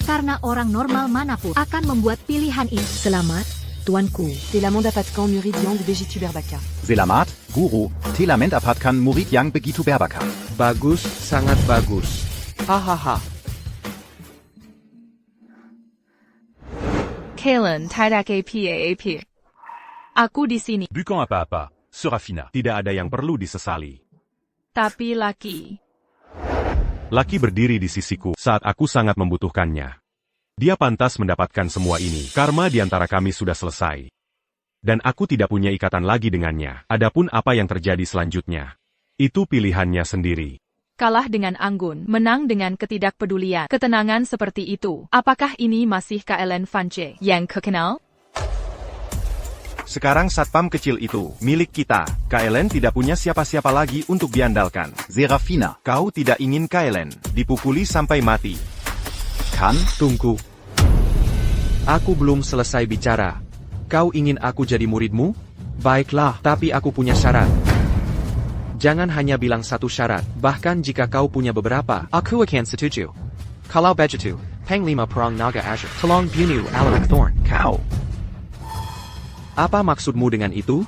Karena orang normal manapun akan membuat pilihan ini. Selamat, tuanku. Telamand Apatkan Murid Yang Begitu Berbaka. Selamat, Guru. Telament Apatkan Murid Yang Begitu Berbaka. Bagus, sangat bagus. Hahaha. Kalen, tidak apa. Aku di sini. Bukan apa-apa, Serafina. Tidak ada yang perlu disesali. Tapi laki. Laki berdiri di sisiku saat aku sangat membutuhkannya. Dia pantas mendapatkan semua ini. Karma di antara kami sudah selesai. Dan aku tidak punya ikatan lagi dengannya. Adapun apa yang terjadi selanjutnya, itu pilihannya sendiri. Kalah dengan anggun, menang dengan ketidakpedulian. Ketenangan seperti itu. Apakah ini masih KLN Fance yang kekenal? Sekarang satpam kecil itu milik kita. KLN tidak punya siapa-siapa lagi untuk diandalkan. Serafina. Kau tidak ingin KLN dipukuli sampai mati. Kan? Tunggu. Aku belum selesai bicara. Kau ingin aku jadi muridmu? Baiklah, tapi aku punya syarat. Jangan hanya bilang satu syarat, bahkan jika kau punya beberapa, aku akan setuju. Kalau begitu, Panglima Perang Naga Azur, tolong bunuh Alaric Thorn. Kau. Apa maksudmu dengan itu?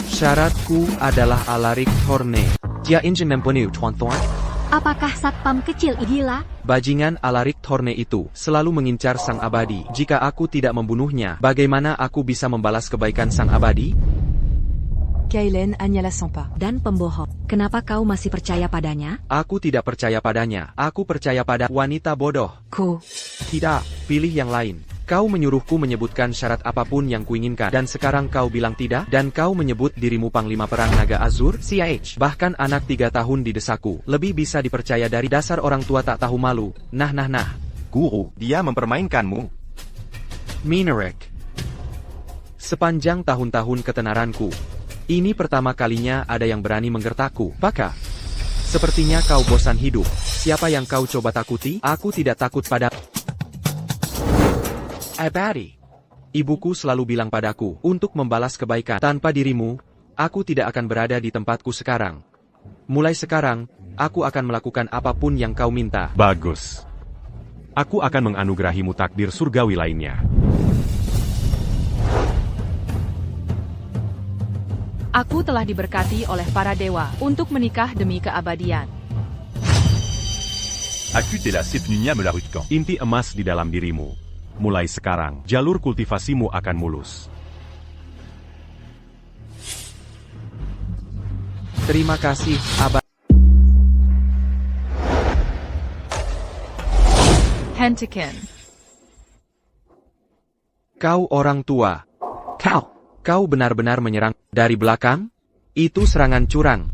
Syaratku adalah Alaric Thorne. Dia ingin membunuh Tuan Thorn? Apakah satpam kecil gila? Bajingan Alaric Thorne itu selalu mengincar Sang Abadi. Jika aku tidak membunuhnya, bagaimana aku bisa membalas kebaikan Sang Abadi? Kailen Anyala Sampa. Dan pembohong. Kenapa kau masih percaya padanya? Aku tidak percaya padanya. Aku percaya pada wanita bodoh. Ko. Tidak, pilih yang lain. Kau menyuruhku menyebutkan syarat apapun yang kuinginkan, dan sekarang kau bilang tidak, dan kau menyebut dirimu Panglima Perang Naga Azur, CIH. Bahkan anak 3 tahun didesaku. Lebih bisa dipercaya dari dasar orang tua tak tahu malu. Nah. Guru, dia mempermainkanmu. Minarik. Sepanjang tahun-tahun ketenaranku, ini pertama kalinya ada yang berani menggertakku. Baka. Sepertinya kau bosan hidup. Siapa yang kau coba takuti? Aku tidak takut pada Abadi. Ibuku selalu bilang padaku, untuk membalas kebaikan. Tanpa dirimu, aku tidak akan berada di tempatku sekarang. Mulai sekarang, aku akan melakukan apapun yang kau minta. Bagus. Aku akan menganugerahimu takdir surgawi lainnya. Aku telah diberkati oleh para dewa untuk menikah demi keabadian. Akutela Sefnunia Melarutkan. Inti emas di dalam dirimu. Mulai sekarang, jalur kultivasimu akan mulus. Terima kasih, Abadi. Hentikan. Kau orang tua. Kau benar-benar menyerang dari belakang? Itu serangan curang.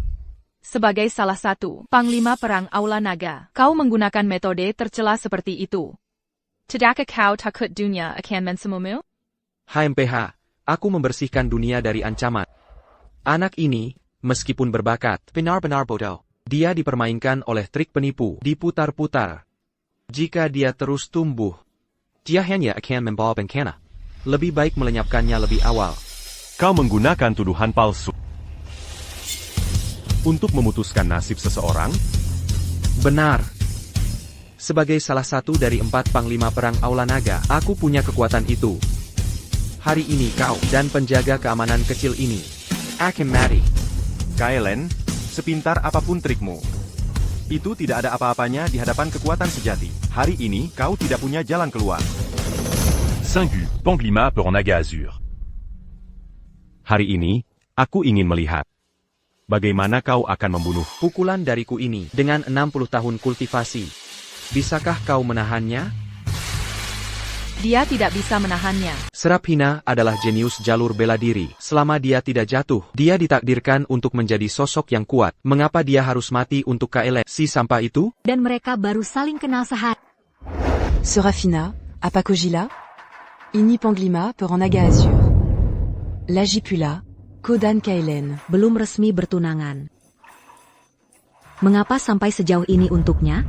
Sebagai salah satu Panglima Perang Aula Naga, kau menggunakan metode tercela seperti itu. Tidakkah kau takut dunia akan mensemumu? HMPH, aku membersihkan dunia dari ancaman. Anak ini, meskipun berbakat, benar-benar bodoh. Dia dipermainkan oleh trik penipu, diputar-putar. Jika dia terus tumbuh, dia hanya akan membawa bencana. Lebih baik melenyapkannya lebih awal. Kau menggunakan tuduhan palsu untuk memutuskan nasib seseorang? Benar. Sebagai salah satu dari 4 Panglima Perang Aula Naga, aku punya kekuatan itu. Hari ini kau dan penjaga keamanan kecil ini akan mati. KLN, sepintar apapun trikmu, itu tidak ada apa-apanya di hadapan kekuatan sejati. Hari ini kau tidak punya jalan keluar. Singu, Panglima Perang Naga Azur. Hari ini, aku ingin melihat bagaimana kau akan membunuh. Pukulan dariku ini dengan 60 tahun kultivasi. Bisakah kau menahannya? Dia tidak bisa menahannya. Serafina adalah jenius jalur bela diri. Selama dia tidak jatuh, dia ditakdirkan untuk menjadi sosok yang kuat. Mengapa dia harus mati untuk KLN si sampah itu? Dan mereka baru saling kenal sehari. Serafina, Apakojila, Ini Panglima Perang Naga Azur. Lagipula, Kodan Kailen. Belum resmi bertunangan. Mengapa sampai sejauh ini untuknya?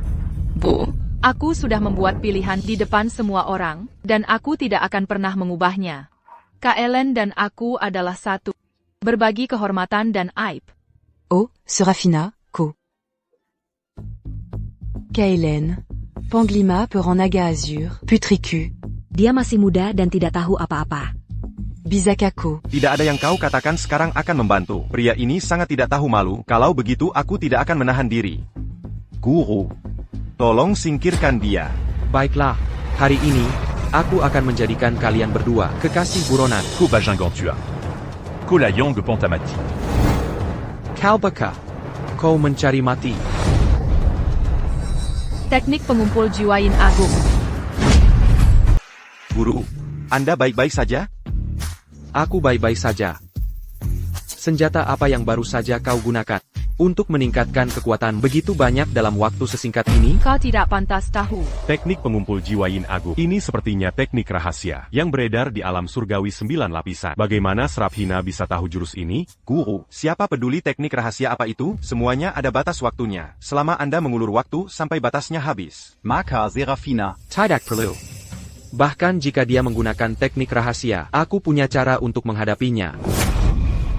Bu, aku sudah membuat pilihan di depan semua orang, dan aku tidak akan pernah mengubahnya. Kaelen dan aku adalah satu. Berbagi kehormatan dan aib. Oh, Serafina, Ko. Kailen. Panglima per en naga azur. Putriku. Dia masih muda dan tidak tahu apa-apa. Bizakako. Tidak ada yang kau katakan sekarang akan membantu. Pria ini sangat tidak tahu malu. Kalau begitu aku tidak akan menahan diri. Guru, tolong singkirkan dia. Baiklah, hari ini, aku akan menjadikan kalian berdua kekasih buronan. Ko Bajingantua. Ko Layong Pontamati. Kalbaka, kau mencari mati. Teknik pengumpul Jiwain Agung. Guru, Anda baik-baik saja? Aku baik-baik saja. Senjata apa yang baru saja kau gunakan untuk meningkatkan kekuatan begitu banyak dalam waktu sesingkat ini? Kau tidak pantas tahu. Teknik pengumpul jiwa Yin Agung. Ini sepertinya teknik rahasia yang beredar di alam surgawi 9 lapisan. Bagaimana Serafina bisa tahu jurus ini? Guru, siapa peduli teknik rahasia apa itu? Semuanya ada batas waktunya. Selama Anda mengulur waktu sampai batasnya habis. Maka Serafina. Tidak perlu. Bahkan jika dia menggunakan teknik rahasia, aku punya cara untuk menghadapinya.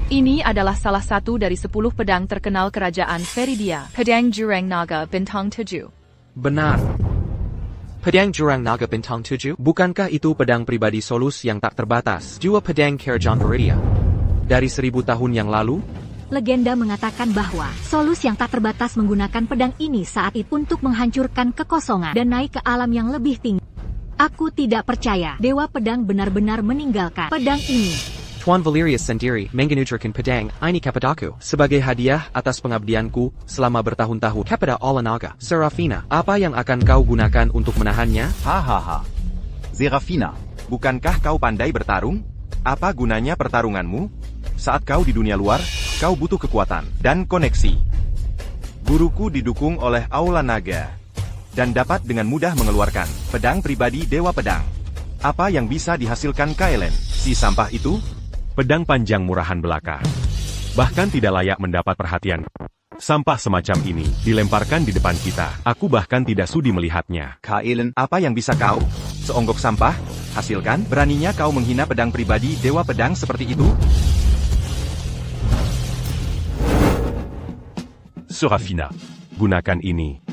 Ini adalah salah satu dari 10 pedang terkenal kerajaan Feridia, Pedang Jurang Naga Bintang 7. Benar. Pedang Jurang Naga Bintang 7? Bukankah itu pedang pribadi Solus yang tak terbatas? Jua Pedang Kerajaan Feridia. Dari 1000 tahun yang lalu? Legenda mengatakan bahwa Solus yang tak terbatas menggunakan pedang ini saat itu untuk menghancurkan kekosongan dan naik ke alam yang lebih tinggi. Aku tidak percaya Dewa Pedang benar-benar meninggalkan pedang ini. Tuan Valerius sendiri mengenujarkan pedang ini kepadaku sebagai hadiah atas pengabdianku selama bertahun-tahun kepada Allah Naga. Serafina, apa yang akan kau gunakan untuk menahannya? Hahaha. Serafina. Bukankah kau pandai bertarung? Apa gunanya pertarunganmu? Saat kau di dunia luar, kau butuh kekuatan dan koneksi. Guruku didukung oleh Aula Naga dan dapat dengan mudah mengeluarkan pedang pribadi Dewa Pedang. Apa yang bisa dihasilkan Kaelen? Si sampah itu? Pedang panjang murahan belaka. Bahkan tidak layak mendapat perhatian. Sampah semacam ini dilemparkan di depan kita. Aku bahkan tidak sudi melihatnya. Kaelen, apa yang bisa kau? Seonggok sampah? Hasilkan? Beraninya kau menghina pedang pribadi Dewa Pedang seperti itu? Serafina. Gunakan ini.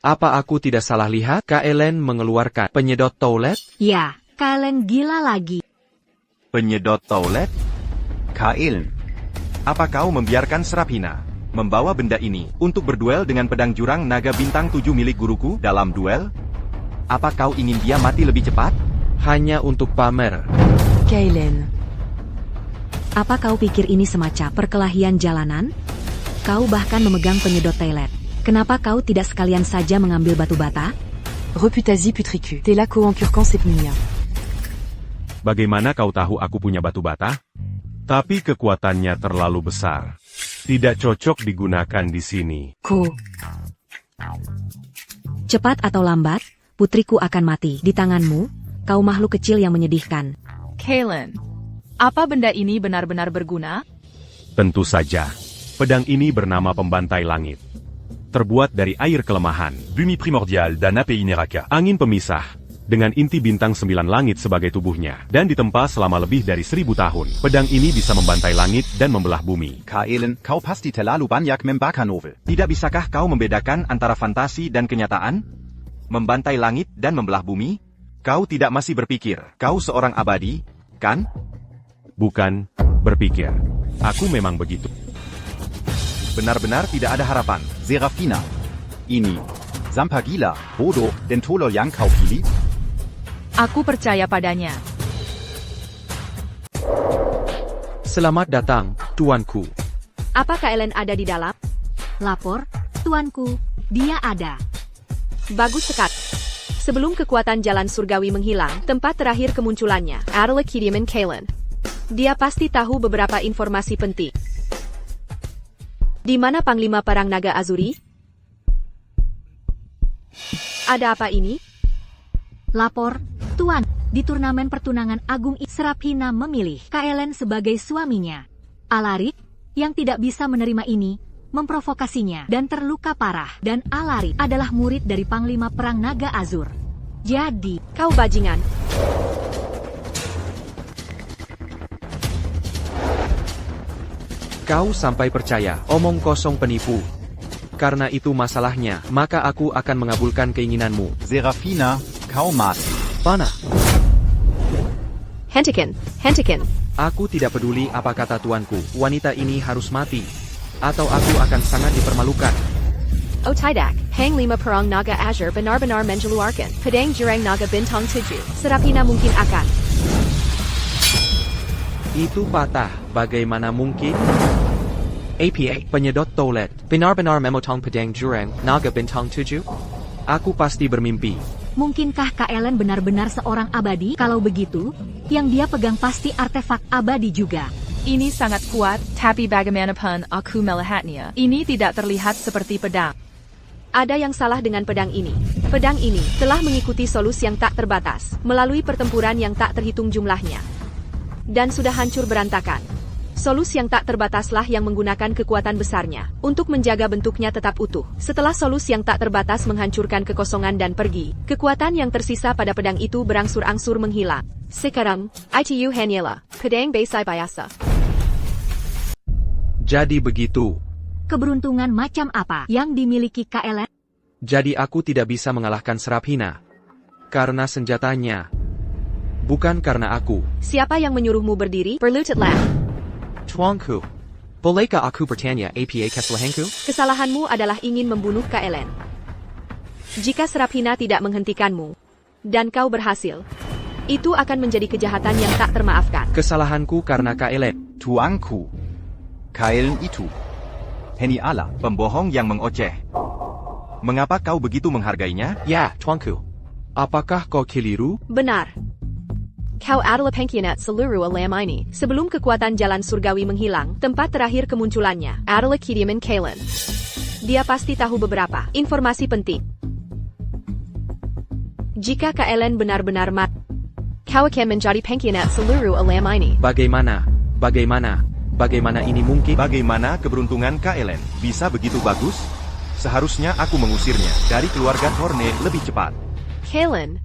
Apa aku tidak salah lihat? Kaelen mengeluarkan penyedot toilet? Ya, kalian gila lagi. Penyedot toilet? Kaelen. Apa kau membiarkan Serafina membawa benda ini untuk berduel dengan pedang jurang naga bintang 7 milik guruku dalam duel? Apa kau ingin dia mati lebih cepat? Hanya untuk pamer. Kaelen. Apa kau pikir ini semacam perkelahian jalanan? Kau bahkan memegang penyedot toilet. Kenapa kau tidak sekalian saja mengambil batu bata? Reputasi putriku. Tela ko encurcan sepnia. Bagaimana kau tahu aku punya batu bata? Tapi kekuatannya terlalu besar. Tidak cocok digunakan di sini. Ko. Cepat atau lambat, putriku akan mati di tanganmu, kau makhluk kecil yang menyedihkan. Kaelen, apa benda ini benar-benar berguna? Tentu saja. Pedang ini bernama Pembantai Langit. Terbuat dari air kelemahan. Bumi primordial dan API Neraka. Angin pemisah. Dengan inti bintang 9 langit sebagai tubuhnya, dan ditempa selama lebih dari 1000 tahun. Pedang ini bisa membantai langit dan membelah bumi. Kaelen, kau pasti terlalu banyak membaca novel. Tidak bisakah kau membedakan antara fantasi dan kenyataan? Membantai langit dan membelah bumi? Kau tidak masih berpikir, kau seorang abadi, kan? Bukan, berpikir. Aku memang begitu. Benar-benar tidak ada harapan. Serafina. Ini. Zampagila, Bodo, dan Tolol yang kau pilih? Aku percaya padanya. Selamat datang, tuanku. Apa Kaelen ada di dalam? Lapor, tuanku, dia ada. Bagus sekali. Sebelum kekuatan jalan surgawi menghilang, tempat terakhir kemunculannya adalah Kidiaman Kaelen. Dia pasti tahu beberapa informasi penting. Di mana Panglima Perang Naga Azuri? Ada apa ini? Lapor, tuan. Di turnamen pertunangan agung Seraphina memilih Kaelen sebagai suaminya. Alaric, yang tidak bisa menerima ini, memprovokasinya dan terluka parah. Dan Alaric adalah murid dari Panglima Perang Naga Azur. Jadi, Kau bajingan. Kau sampai percaya, omong kosong penipu. Karena itu masalahnya, maka aku akan mengabulkan keinginanmu. Seraphina, kau mati. Panah. Hentikan. Aku tidak peduli apa kata tuanku, wanita ini harus mati. Atau aku akan sangat dipermalukan. O tidak, Hang 5 Perang Naga Azur benar-benar mengeluarkan pedang Jurang Naga Bintang 7. Seraphina mungkin akan. Itu patah, bagaimana mungkin? APA, penyedot toilet, benar-benar memotong pedang Jurang Naga Bintang 7? Aku pasti bermimpi. mungkinkah Kaelen benar-benar seorang abadi? Kalau begitu, yang dia pegang pasti artefak abadi juga. Ini sangat kuat, tapi bagaimanapun aku melihatnya, ini tidak terlihat seperti pedang. Ada yang salah dengan pedang ini. Pedang ini telah mengikuti Solus yang tak terbatas, melalui pertempuran yang tak terhitung jumlahnya. Dan sudah hancur berantakan. Solus yang tak terbataslah yang menggunakan kekuatan besarnya untuk menjaga bentuknya tetap utuh. Setelah Solus yang tak terbatas menghancurkan kekosongan dan pergi, kekuatan yang tersisa pada pedang itu berangsur-angsur menghilang. Sekarang, itu hanyalah pedang Baisai Bayasa. Jadi begitu. Keberuntungan macam apa yang dimiliki Kaelen? Jadi aku tidak bisa mengalahkan Seraphina. Karena senjatanya. Bukan karena aku. Siapa yang menyuruhmu berdiri? Berlututlah. Tuanku. Bolehkah aku bertanya apa kesalahanku? Kesalahanmu adalah ingin membunuh Kaelen. Jika Seraphina tidak menghentikanmu, dan kau berhasil, itu akan menjadi kejahatan yang tak termaafkan. Kesalahanku karena Kaelen. Tuanku. Kaelen itu. Heniala, pembohong yang mengoceh. Mengapa kau begitu menghargainya? Ya, tuanku. Apakah kau keliru? Benar. Kau adalah pengkhianat seluruh alam ini. Sebelum kekuatan jalan surgawi menghilang, tempat terakhir kemunculannya adalah kediaman Kaelen. Dia pasti tahu beberapa informasi penting. Jika Kaelen benar-benar mati, kau akan menjadi pengkhianat seluruh alam ini. Bagaimana ini mungkin? Bagaimana keberuntungan Kaelen bisa begitu bagus? Seharusnya aku mengusirnya dari keluarga Thorne lebih cepat. Kaelen.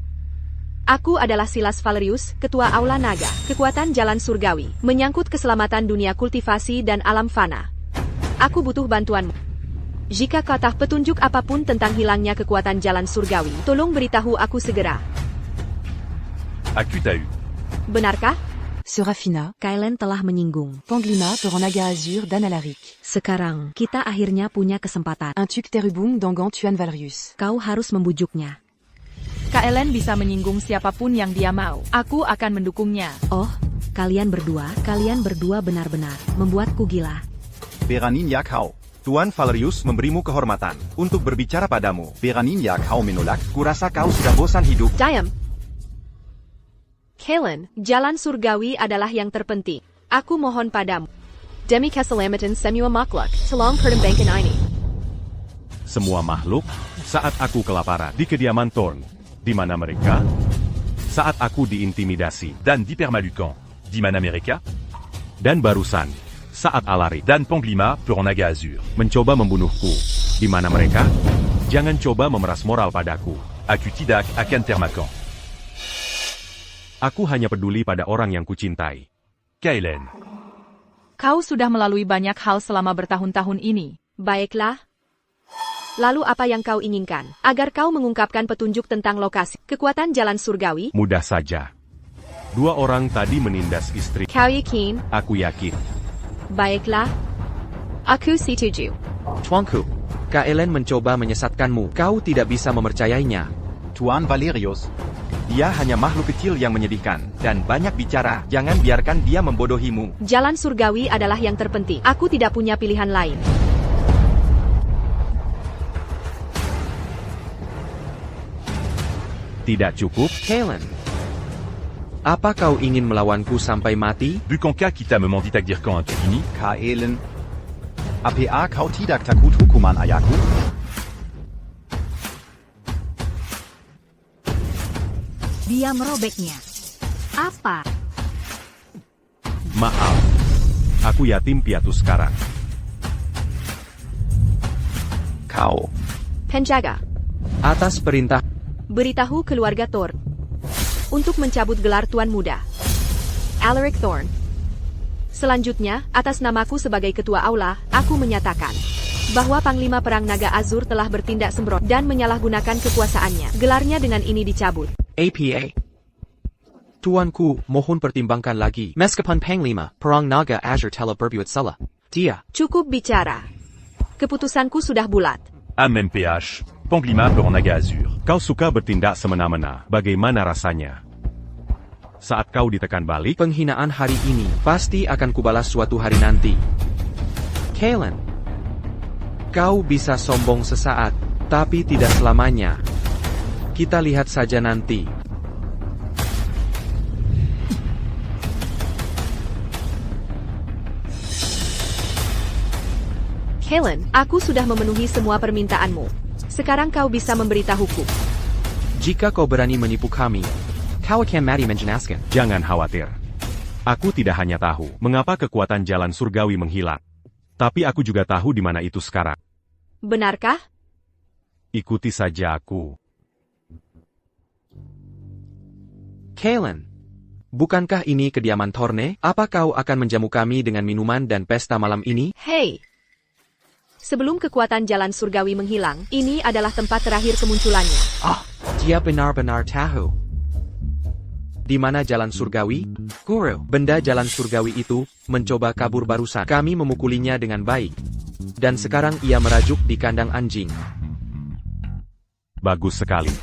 Aku adalah Silas Valerius, Ketua Aula Naga, kekuatan jalan surgawi, menyangkut keselamatan dunia kultivasi dan alam fana. Aku butuh bantuanmu. Jika kau tahu petunjuk apapun tentang hilangnya kekuatan jalan surgawi, tolong beritahu aku segera. Aku tahu. Benarkah? Seraphina, Kaelen telah menyinggung. Panglima Perang Naga Azur dan Alaric. Sekarang, kita akhirnya punya kesempatan. Un tuk terubung dangan Tuan Valerius. Kau harus membujuknya. Kaelen bisa menyinggung siapapun yang dia mau. Aku akan mendukungnya. Oh, kalian berdua benar-benar membuatku gila. Beraninnya kau. Tuan Valerius memberimu kehormatan untuk berbicara padamu. Beraninnya kau menolak. Kurasa kau sudah bosan hidup. Diam. Kaelen, jalan surgawi adalah yang terpenting. Aku mohon padamu. Demi keselamatan semua makhluk, tolong pertimbangkan ini. Semua makhluk, saat aku kelaparan di kediaman Thorn, di mana mereka? Saat aku diintimidasi, Dan d'Hypermalucan. Di mana mereka? dan barusan, saat Alaric Dan Panglima Perang Naga Azur. mencoba membunuhku, di mana mereka? Jangan coba memeras moral padaku. Aku tidak akan termakan. Aku hanya peduli pada orang yang kucintai. Kaelen. Kau sudah melalui banyak hal selama bertahun-tahun ini. Baiklah. Lalu apa yang kau inginkan? Agar kau mengungkapkan petunjuk tentang lokasi kekuatan jalan surgawi? Mudah saja. 2 orang tadi menindas istri. Kau yakin? Aku yakin. Baiklah. Aku setuju. Tuanku. Kaelen mencoba menyesatkanmu. Kau tidak bisa mempercayainya. Tuan Valerius. Dia hanya makhluk kecil yang menyedihkan dan banyak bicara. Jangan biarkan dia membodohimu. Jalan surgawi adalah yang terpenting. Aku tidak punya pilihan lain. Tidak cukup? Kaelen. Apa kau ingin melawanku sampai mati? Bukankah kita memenditadirkan untuk ini? Kaelen. APA kau tidak takut hukuman ayahku? Dia merobeknya. Apa? Maaf. Aku yatim piatu sekarang. Kau. Penjaga, Atas perintah, beritahu keluarga Thorn untuk mencabut gelar Tuan Muda. Alaric Thorn. Selanjutnya, atas namaku sebagai Ketua Aula, aku menyatakan bahwa Panglima Perang Naga Azur telah bertindak sembrono dan menyalahgunakan kekuasaannya. Gelarnya dengan ini dicabut. APA. Tuanku, mohon pertimbangkan lagi. Meskipun Panglima Perang Naga Azur telah berbuat salah, dia Cukup bicara. Keputusanku sudah bulat. AMMPH, Panglima Perang Naga Azur. Kau suka bertindak semena-mena. Bagaimana rasanya? Saat kau ditekan balik, penghinaan hari ini pasti akan kubalas suatu hari nanti. Kalen, kau bisa sombong sesaat, tapi tidak selamanya. Kita lihat saja nanti. Helen, aku sudah memenuhi semua permintaanmu. Sekarang kau bisa memberitahuku. Jika kau berani menipu kami, kau akan mati menjenaskan. jangan khawatir. Aku tidak hanya tahu mengapa kekuatan jalan surgawi menghilang, tapi aku juga tahu di mana itu sekarang. Benarkah? Ikuti saja aku. Kalen, bukankah ini kediaman Thorne? Apa kau akan menjamu kami dengan minuman dan pesta malam ini? Hei! Sebelum kekuatan jalan surgawi menghilang, ini adalah tempat terakhir kemunculannya. Dia benar-benar tahu. Di mana jalan surgawi? Guru, benda jalan surgawi itu mencoba kabur barusan. Kami memukulinya dengan baik. Dan sekarang ia merajuk di kandang anjing. Bagus sekali.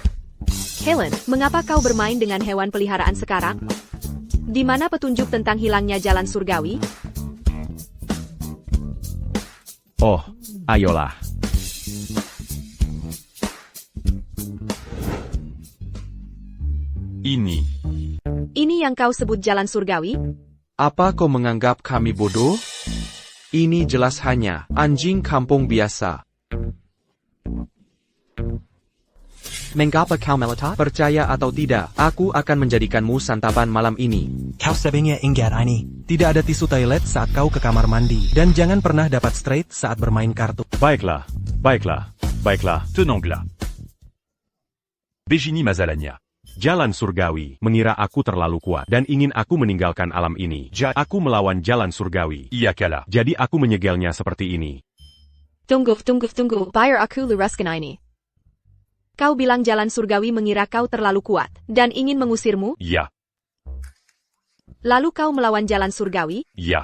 Helen, mengapa kau bermain dengan hewan peliharaan sekarang? Di mana petunjuk tentang hilangnya jalan surgawi? Oh, ayolah. Ini yang kau sebut jalan surgawi? Apa kau menganggap kami bodoh? Ini jelas hanya anjing kampung biasa. Mengapa kau melotot? Percaya atau tidak, aku akan menjadikanmu santapan malam ini. Kau sebenarnya ingat ini. Tidak ada tisu toilet saat kau ke kamar mandi. Dan jangan pernah dapat straight saat bermain kartu. Baiklah, baiklah, baiklah. Tenanglah. Begini masalahnya. Jalan surgawi mengira aku terlalu kuat dan ingin aku meninggalkan alam ini. Aku melawan jalan surgawi. Iya kalah. Jadi aku menyegelnya seperti ini. Tunggu. Biar aku luruskan ini. Kau bilang jalan surgawi mengira kau terlalu kuat dan ingin mengusirmu? Iya. Lalu kau melawan jalan surgawi? Iya.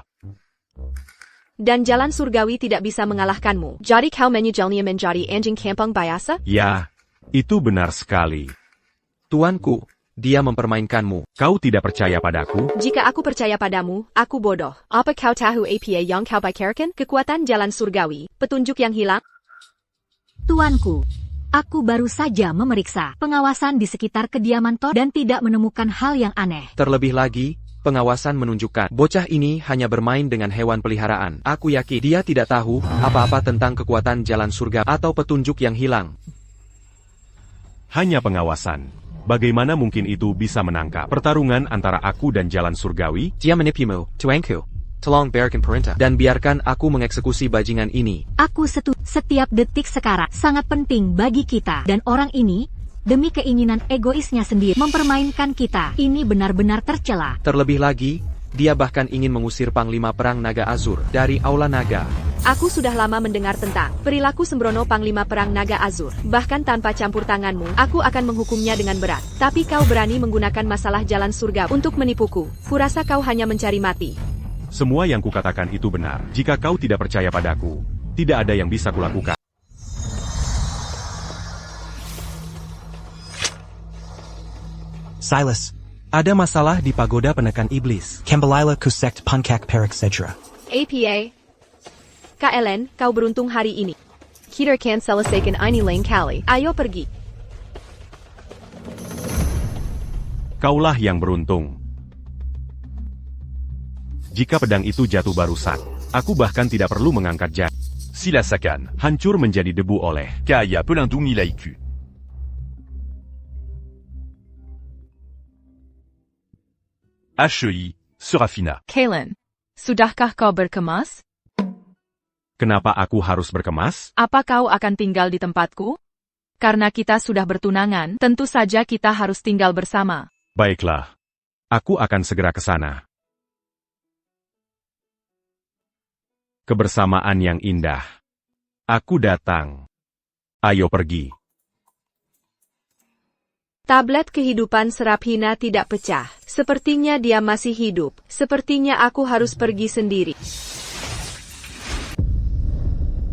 Dan jalan surgawi tidak bisa mengalahkanmu. Jadi kau menyejalnya menjadi anjing kampung biasa? Ya, itu benar sekali. Tuanku, dia mempermainkanmu. Kau tidak percaya padaku? Jika aku percaya padamu, aku bodoh. Apa kau tahu apa yang kau pikirkan? Kekuatan jalan surgawi, petunjuk yang hilang? Tuanku, aku baru saja memeriksa pengawasan di sekitar kediaman Thor dan tidak menemukan hal yang aneh. Terlebih lagi, pengawasan menunjukkan bocah ini hanya bermain dengan hewan peliharaan. Aku yakin dia tidak tahu apa-apa tentang kekuatan jalan surga atau petunjuk yang hilang. Hanya pengawasan. Bagaimana mungkin itu bisa menangkap pertarungan antara aku dan jalan surgawi? Dia menipumu, tuanku. Tolong biarkan perintah dan biarkan aku mengeksekusi bajingan ini. Aku setuju. Setiap detik sekarang sangat penting bagi kita. Dan orang ini, demi keinginan egoisnya sendiri, mempermainkan kita. Ini benar-benar tercela. Terlebih lagi, dia bahkan ingin mengusir Panglima Perang Naga Azur dari Aula Naga. Aku sudah lama mendengar tentang perilaku sembrono Panglima Perang Naga Azur. Bahkan tanpa campur tanganmu, aku akan menghukumnya dengan berat. Tapi kau berani menggunakan masalah jalan surga untuk menipuku. Kurasa kau hanya mencari mati. Semua yang kukatakan itu benar. Jika kau tidak percaya padaku, tidak ada yang bisa kulakukan. Silas, ada masalah di pagoda penekan iblis. Kembalilah ke sekt Pankak Perak Sedra. APA. KLN, kau beruntung hari ini. Kita akan selesaikan ini lain kali. Ayo pergi. Kaulah yang beruntung. Jika pedang itu jatuh barusan, aku bahkan tidak perlu mengangkat jari. Silasakan. Hancur menjadi debu oleh. Kaya pelindung nilaiku. HEI, Serafina. Kalen, sudahkah kau berkemas? Kenapa aku harus berkemas? Apa kau akan tinggal di tempatku? Karena kita sudah bertunangan, tentu saja kita harus tinggal bersama. Baiklah. Aku akan segera ke sana. Kebersamaan yang indah. Aku datang. Ayo pergi. Tablet kehidupan Serafina tidak pecah. Sepertinya dia masih hidup. Sepertinya aku harus pergi sendiri.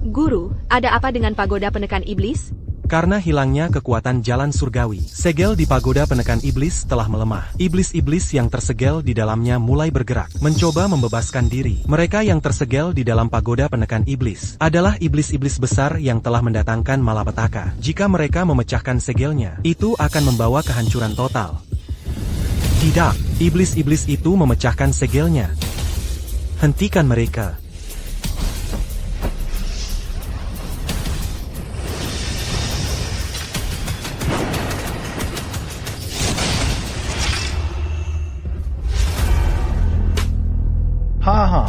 Guru, ada apa dengan pagoda penekan iblis? Karena hilangnya kekuatan jalan surgawi, segel di pagoda penekan iblis telah melemah. Iblis-iblis yang tersegel di dalamnya mulai bergerak, mencoba membebaskan diri. Mereka yang tersegel di dalam pagoda penekan iblis adalah iblis-iblis besar yang telah mendatangkan malapetaka. Jika mereka memecahkan segelnya, itu akan membawa kehancuran total. Tidak, iblis-iblis itu memecahkan segelnya. Hentikan mereka. Haha,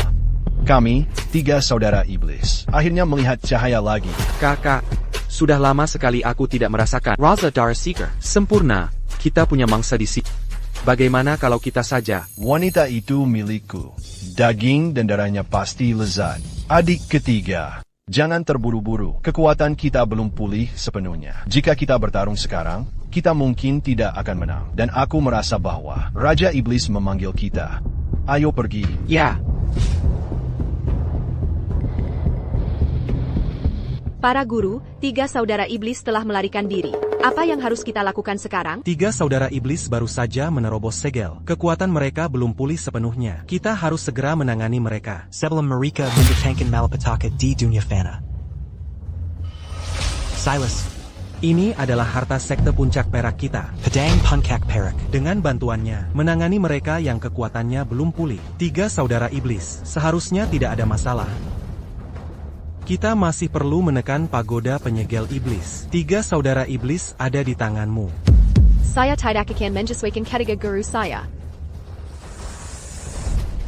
kami, 3 saudara iblis, akhirnya melihat cahaya lagi. Kakak, sudah lama sekali aku tidak merasakan Raza Dar Seeker. Sempurna, kita punya mangsa di sini. Bagaimana kalau kita saja? Wanita itu milikku. Daging dan darahnya pasti lezat. Adik ketiga, jangan terburu-buru. Kekuatan kita belum pulih sepenuhnya. Jika kita bertarung sekarang, kita mungkin tidak akan menang. Dan aku merasa bahwa Raja Iblis memanggil kita. Ayo pergi. Ya. Para guru, 3 saudara iblis telah melarikan diri. Apa yang harus kita lakukan sekarang? 3 saudara iblis baru saja menerobos segel. Kekuatan mereka belum pulih sepenuhnya. Kita harus segera menangani mereka. Sebelum mereka mendatangkan malapetaka di dunia fana. Silas, ini adalah harta sekte puncak perak kita. Pedang Puncak Perak. Dengan bantuannya, menangani mereka yang kekuatannya belum pulih. 3 saudara iblis, seharusnya tidak ada masalah. Kita masih perlu menekan pagoda penyegel iblis. 3 saudara iblis ada di tanganmu. Saya tidak akan menyesuaikan ketiga guru saya.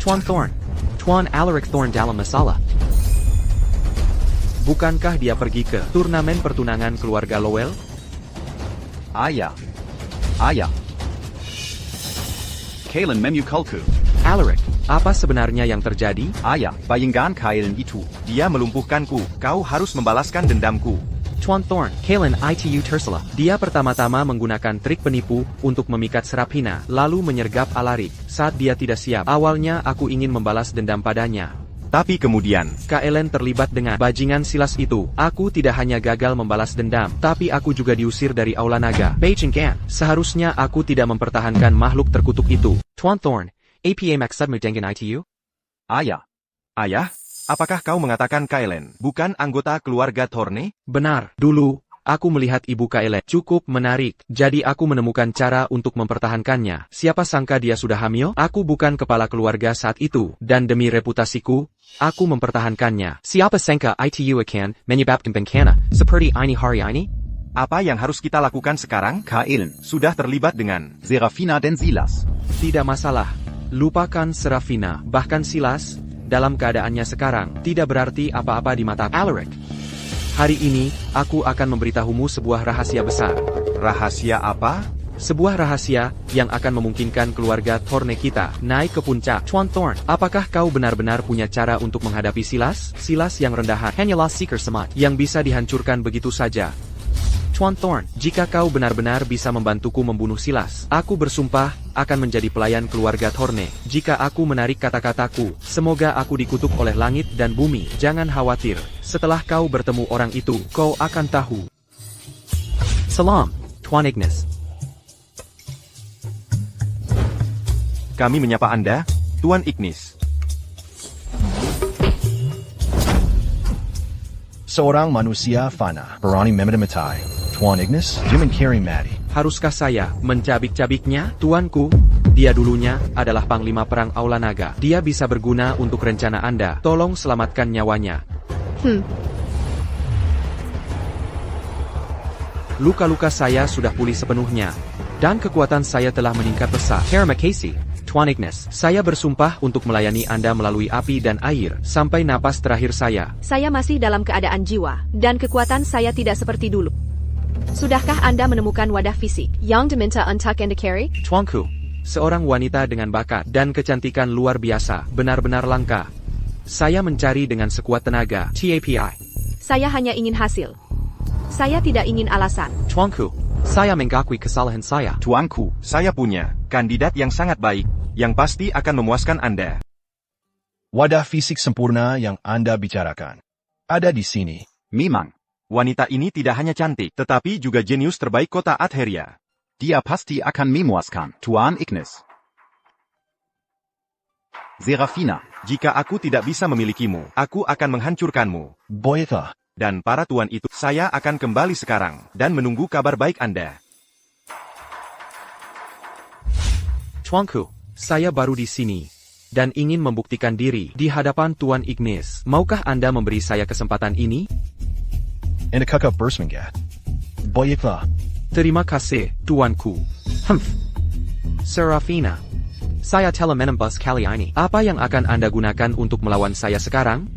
Tuan Thorn. Tuan Alaric Thorn dalam masalah. Bukankah dia pergi ke turnamen pertunangan keluarga Lowell? Ayah. Kalen memukulku. Alaric, apa sebenarnya yang terjadi? Ayah, bayangkan Kalen itu. Dia melumpuhkanku. Kau harus membalaskan dendamku. Tuan Thorn, Kalen itu tersalah. Dia pertama-tama menggunakan trik penipu untuk memikat Serafina, lalu menyergap Alaric saat dia tidak siap. Awalnya aku ingin membalas dendam padanya. Tapi kemudian, Kalen terlibat dengan bajingan Silas itu. Aku tidak hanya gagal membalas dendam, tapi aku juga diusir dari Aula Naga. Bajingan, seharusnya aku tidak mempertahankan makhluk terkutuk itu. Tuan Thorn, apa maksudmu dengan itu? Ayah, apakah kau mengatakan Kalen bukan anggota keluarga Thorne? Benar, dulu, aku melihat ibu Kalen cukup menarik, jadi aku menemukan cara untuk mempertahankannya. Siapa sangka dia sudah hamil? Aku bukan kepala keluarga saat itu, dan demi reputasiku, aku mempertahankannya. Siapa sangka itu akan menyebabkan bencana seperti ini hari ini? Apa yang harus kita lakukan sekarang? Kalen Sudah terlibat dengan Serafina dan Silas. Tidak masalah. Lupakan Serafina, bahkan Silas, dalam keadaannya sekarang, tidak berarti apa-apa di mata Alaric. Hari ini, aku akan memberitahumu sebuah rahasia besar. Rahasia apa? Sebuah rahasia yang akan memungkinkan keluarga Thorne kita naik ke puncak. Tuan Thorn, apakah kau benar-benar punya cara untuk menghadapi Silas? Silas yang rendahan, hanyalah seeker semat, yang bisa dihancurkan begitu saja. Tuan Thorn, jika kau benar-benar bisa membantuku membunuh Silas, aku bersumpah akan menjadi pelayan keluarga Thorne. Jika aku menarik kata-kataku, semoga aku dikutuk oleh langit dan bumi. Jangan khawatir, setelah kau bertemu orang itu, kau akan tahu. Salam, Tuan Ignis. Kami menyapa Anda, Tuan Ignis. Seorang manusia fana, berani memedematai. Tuan Ignis, Jim and Carrie Maddie. Haruskah saya mencabik-cabiknya? Tuanku, dia dulunya adalah Panglima Perang Aula Naga. Dia bisa berguna untuk rencana Anda. Tolong selamatkan nyawanya. Luka-luka saya sudah pulih sepenuhnya. Dan kekuatan saya telah meningkat pesat. Terima kasih, Tuan Ignis, saya bersumpah untuk melayani Anda melalui api dan air, sampai napas terakhir saya. Saya masih dalam keadaan jiwa, dan kekuatan saya tidak seperti dulu. Sudahkah Anda menemukan wadah fisik yang diminta untuk Anda carry? Tuanku, seorang wanita dengan bakat dan kecantikan luar biasa, benar-benar langka. Saya mencari dengan sekuat tenaga. TAPI. Saya hanya ingin hasil. Saya tidak ingin alasan. Tuanku, saya mengakui kesalahan saya. Tuanku, saya punya kandidat yang sangat baik, yang pasti akan memuaskan Anda. Wadah fisik sempurna yang Anda bicarakan ada di sini. Memang. Wanita ini tidak hanya cantik, tetapi juga jenius terbaik kota Adheria. Dia pasti akan memuaskan, Tuan Ignis. Serafina. Jika aku tidak bisa memilikimu, aku akan menghancurkanmu. Baiklah. Dan para tuan itu, saya akan kembali sekarang, dan menunggu kabar baik Anda. Tuanku, saya baru di sini, dan ingin membuktikan diri di hadapan Tuan Ignis. Maukah Anda memberi saya kesempatan ini? Anda kakak bersemangat. Baiklah. Terima kasih, Tuanku. Serafina. Saya telah menembus kali ini. Apa yang akan Anda gunakan untuk melawan saya sekarang?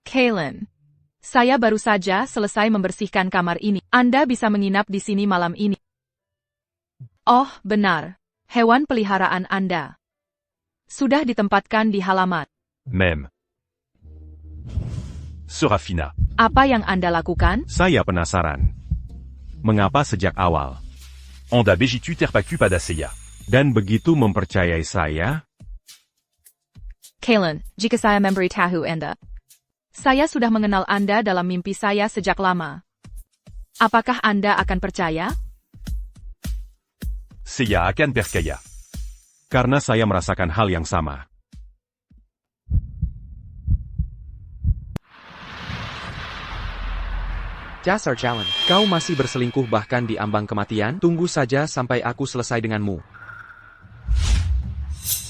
Kaylin. Saya baru saja selesai membersihkan kamar ini. Anda bisa menginap di sini malam ini. Oh, benar. Hewan peliharaan Anda sudah ditempatkan di halaman. Même. Serafina. Apa yang Anda lakukan? Saya penasaran. Mengapa sejak awal? Onda begitu terpaku pada saya. Dan begitu mempercayai saya? Kaylin, jika saya memberitahu Anda, saya sudah mengenal Anda dalam mimpi saya sejak lama. Apakah Anda akan percaya? Saya akan percaya. Karena saya merasakan hal yang sama. Dasar jalan, kau masih berselingkuh bahkan di ambang kematian? Tunggu saja sampai aku selesai denganmu.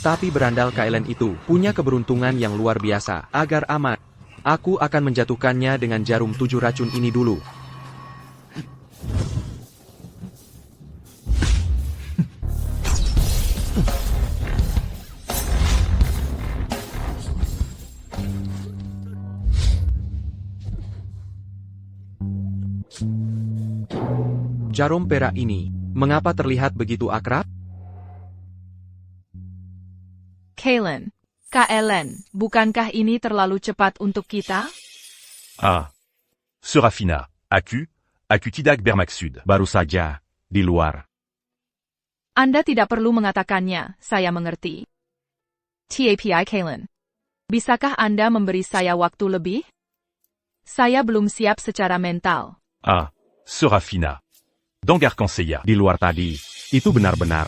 Tapi berandal Kaelen itu punya keberuntungan yang luar biasa. Agar aman, aku akan menjatuhkannya dengan jarum 7 racun ini dulu. Jarum perak ini, mengapa terlihat begitu akrab? Kaylin, bukankah ini terlalu cepat untuk kita? Ah. Serafina. Aku tidak bermaksud. Baru saja, di luar. Anda tidak perlu mengatakannya, saya mengerti. TAPI Kaylin. Bisakah Anda memberi saya waktu lebih? Saya belum siap secara mental. Ah. Serafina. Dengar conseiller. Di luar tadi, itu benar-benar.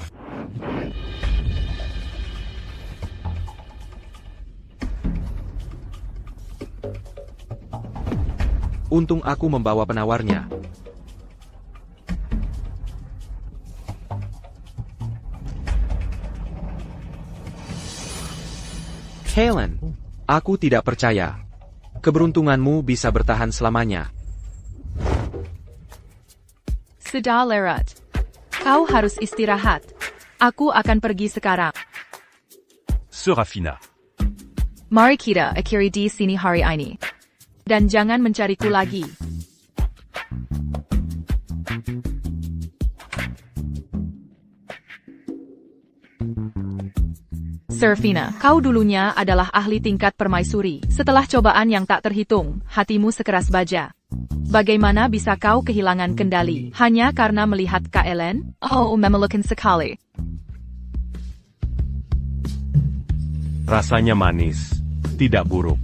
Untung aku membawa penawarnya. Helen, aku tidak percaya. Keberuntunganmu bisa bertahan selamanya. Sudah Lerat. Kau harus istirahat. Aku akan pergi sekarang. Serafina. Mari kita akhiri di sini hari ini. Dan jangan mencariku lagi. Serafina, kau dulunya adalah ahli tingkat permaisuri. Setelah cobaan yang tak terhitung, hatimu sekeras baja. Bagaimana bisa kau kehilangan kendali hanya karena melihat Kaelen? Oh, memalukan sekali. Rasanya manis, tidak buruk.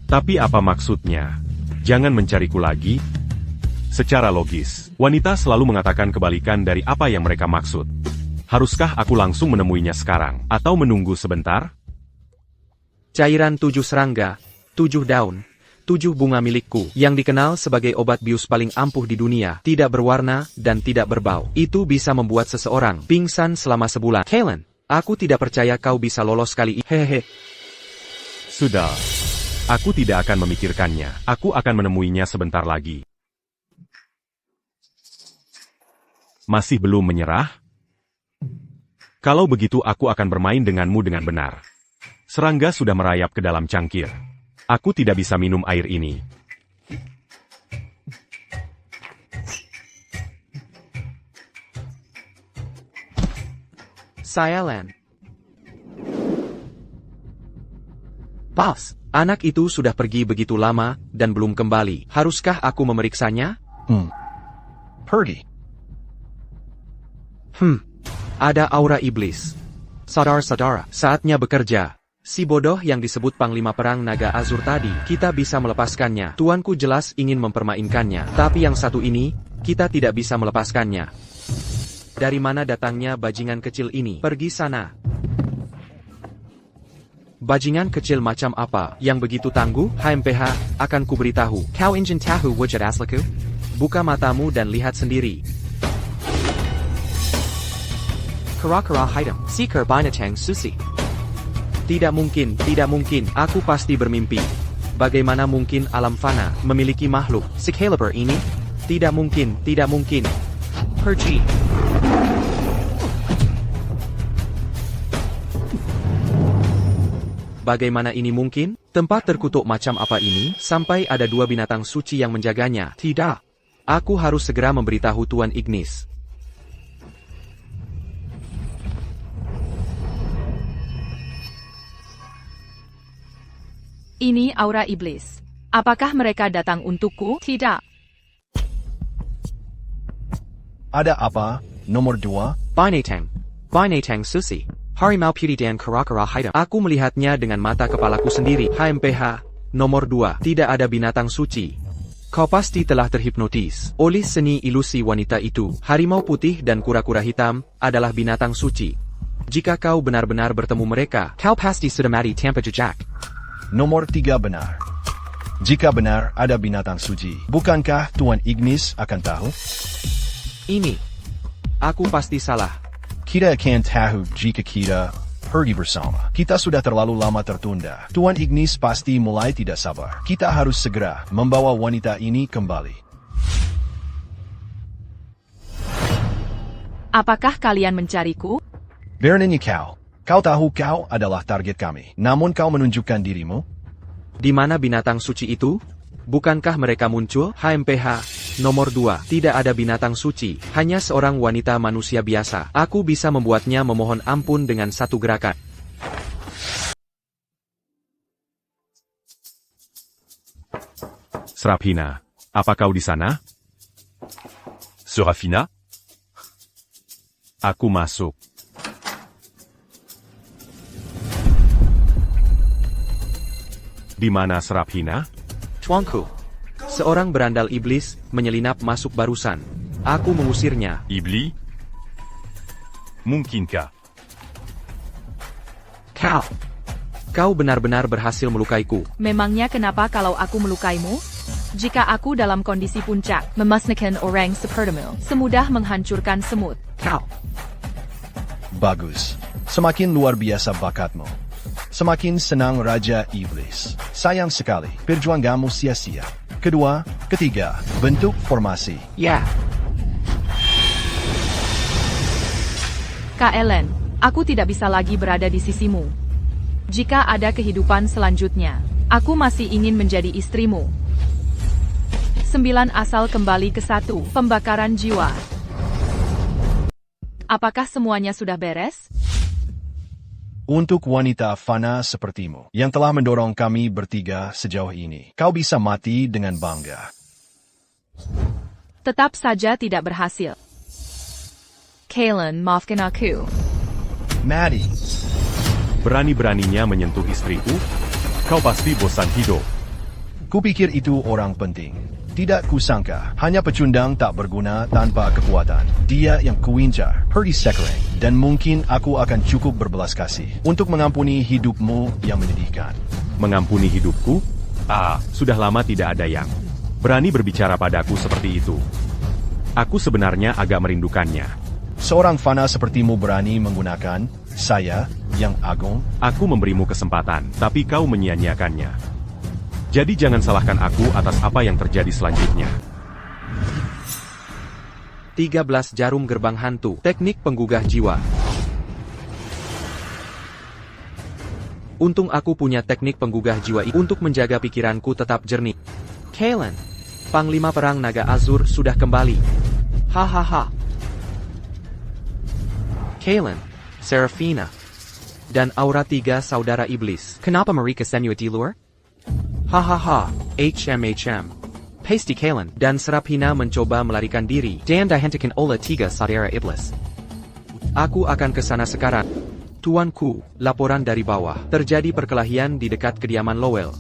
Tapi apa maksudnya? Jangan mencariku lagi? Secara logis, wanita selalu mengatakan kebalikan dari apa yang mereka maksud. Haruskah aku langsung menemuinya sekarang, atau menunggu sebentar? Cairan 7 serangga, 7 daun, 7 bunga milikku, yang dikenal sebagai obat bius paling ampuh di dunia, tidak berwarna dan tidak berbau. Itu bisa membuat seseorang pingsan selama sebulan. Kaelen, aku tidak percaya kau bisa lolos kali ini. Hehehe. Sudah. Aku tidak akan memikirkannya. Aku akan menemuinya sebentar lagi. Masih belum menyerah? Kalau begitu aku akan bermain denganmu dengan benar. Serangga sudah merayap ke dalam cangkir. Aku tidak bisa minum air ini. Saya Lan. Boss, anak itu sudah pergi begitu lama dan belum kembali. Haruskah aku memeriksanya? Pergi. Ada aura iblis. Saudara-saudara, saatnya bekerja. Si bodoh yang disebut Panglima Perang Naga Azur tadi, kita bisa melepaskannya. Tuanku jelas ingin mempermainkannya. Tapi yang satu ini, kita tidak bisa melepaskannya. Dari mana datangnya bajingan kecil ini? Pergi sana. Bajingan kecil macam apa yang begitu tangguh? HMPH, akan kuberitahu. Kau ingin tahu wujud asliku? Buka matamu dan lihat sendiri. Kara-kara hitam, seeker binatang suci. Tidak mungkin, aku pasti bermimpi. Bagaimana mungkin alam fana memiliki makhluk sekaliber ini? Tidak mungkin. Pergi. Bagaimana ini mungkin? Tempat terkutuk macam apa ini? Sampai ada dua binatang suci yang menjaganya. Tidak. Aku harus segera memberitahu Tuan Ignis. Ini aura iblis. Apakah mereka datang untukku? Tidak. Ada apa? Nomor 2? Binatang suci. Harimau putih dan kara-kara hitam. Aku melihatnya dengan mata kepalaku sendiri. HMPH. Nomor 2. Tidak ada binatang suci. Kau pasti telah terhipnotis oleh seni ilusi wanita itu. Harimau putih dan kura-kura hitam adalah binatang suci. Jika kau benar-benar bertemu mereka, kau pasti sudah mati tanpa jejak. Nomor 3 benar. Jika benar ada binatang suci, bukankah Tuan Ignis akan tahu? Ini. Aku pasti salah. Kita akan tahu jika kita pergi bersama. Kita sudah terlalu lama tertunda. Tuan Ignis pasti mulai tidak sabar. Kita harus segera membawa wanita ini kembali. Apakah kalian mencariku? Beraninya kau. Kau tahu kau adalah target kami. Namun kau menunjukkan dirimu? Di mana binatang suci itu? Bukankah mereka muncul? HMPH. Nomor 2. Tidak ada binatang suci. Hanya seorang wanita manusia biasa. Aku bisa membuatnya memohon ampun dengan satu gerakan. Serafina, apa kau di sana? Serafina? Aku masuk. Di mana Serafina? Tuanku. Seorang berandal iblis menyelinap masuk barusan. Aku mengusirnya. Iblis? Mungkinkah? Kau benar-benar berhasil melukaiku. Memangnya kenapa kalau aku melukaimu? Jika aku dalam kondisi puncak, memusnahkan orang sepertimu, semudah menghancurkan semut. Bagus. Semakin luar biasa bakatmu. Semakin senang Raja Iblis. Sayang sekali, perjuanganmu sia-sia. Kedua, ketiga, bentuk formasi. Ya. Kak Ellen, aku tidak bisa lagi berada di sisimu. Jika ada kehidupan selanjutnya, aku masih ingin menjadi istrimu. 9 asal kembali ke 1, pembakaran jiwa. Apakah semuanya sudah beres? Untuk wanita fana sepertimu, yang telah mendorong kami bertiga sejauh ini, kau bisa mati dengan bangga. Tetap saja tidak berhasil. Kalen, maafkan aku. Maddie. Berani-beraninya menyentuh istriku? Kau pasti bosan hidup. Kupikir itu orang penting. Tidak kusangka, hanya pecundang tak berguna tanpa kekuatan. Dia yang kuincar, Perdi Sekering, dan mungkin aku akan cukup berbelas kasih untuk mengampuni hidupmu yang menyedihkan. Mengampuni hidupku? Sudah lama tidak ada yang berani berbicara padaku seperti itu. Aku sebenarnya agak merindukannya. Seorang fana sepertimu berani menggunakan saya yang agung? Aku memberimu kesempatan, tapi kau menyia-nyiakannya. Jadi jangan salahkan aku atas apa yang terjadi selanjutnya. 13 jarum gerbang hantu. Teknik penggugah jiwa. Untung aku punya teknik penggugah jiwa untuk menjaga pikiranku tetap jernih. Kalen, Panglima Perang Naga Azur sudah kembali. Hahaha. Kalen, Seraphina, dan Aura 3 saudara iblis. Kenapa mereka semua di luar? Hahaha, HMHM. Pasty Kalen dan Seraphina mencoba melarikan diri dan dihentikan oleh 3 saudara iblis. Aku akan ke sana sekarang. Tuanku, laporan dari bawah. Terjadi perkelahian di dekat kediaman Lowell.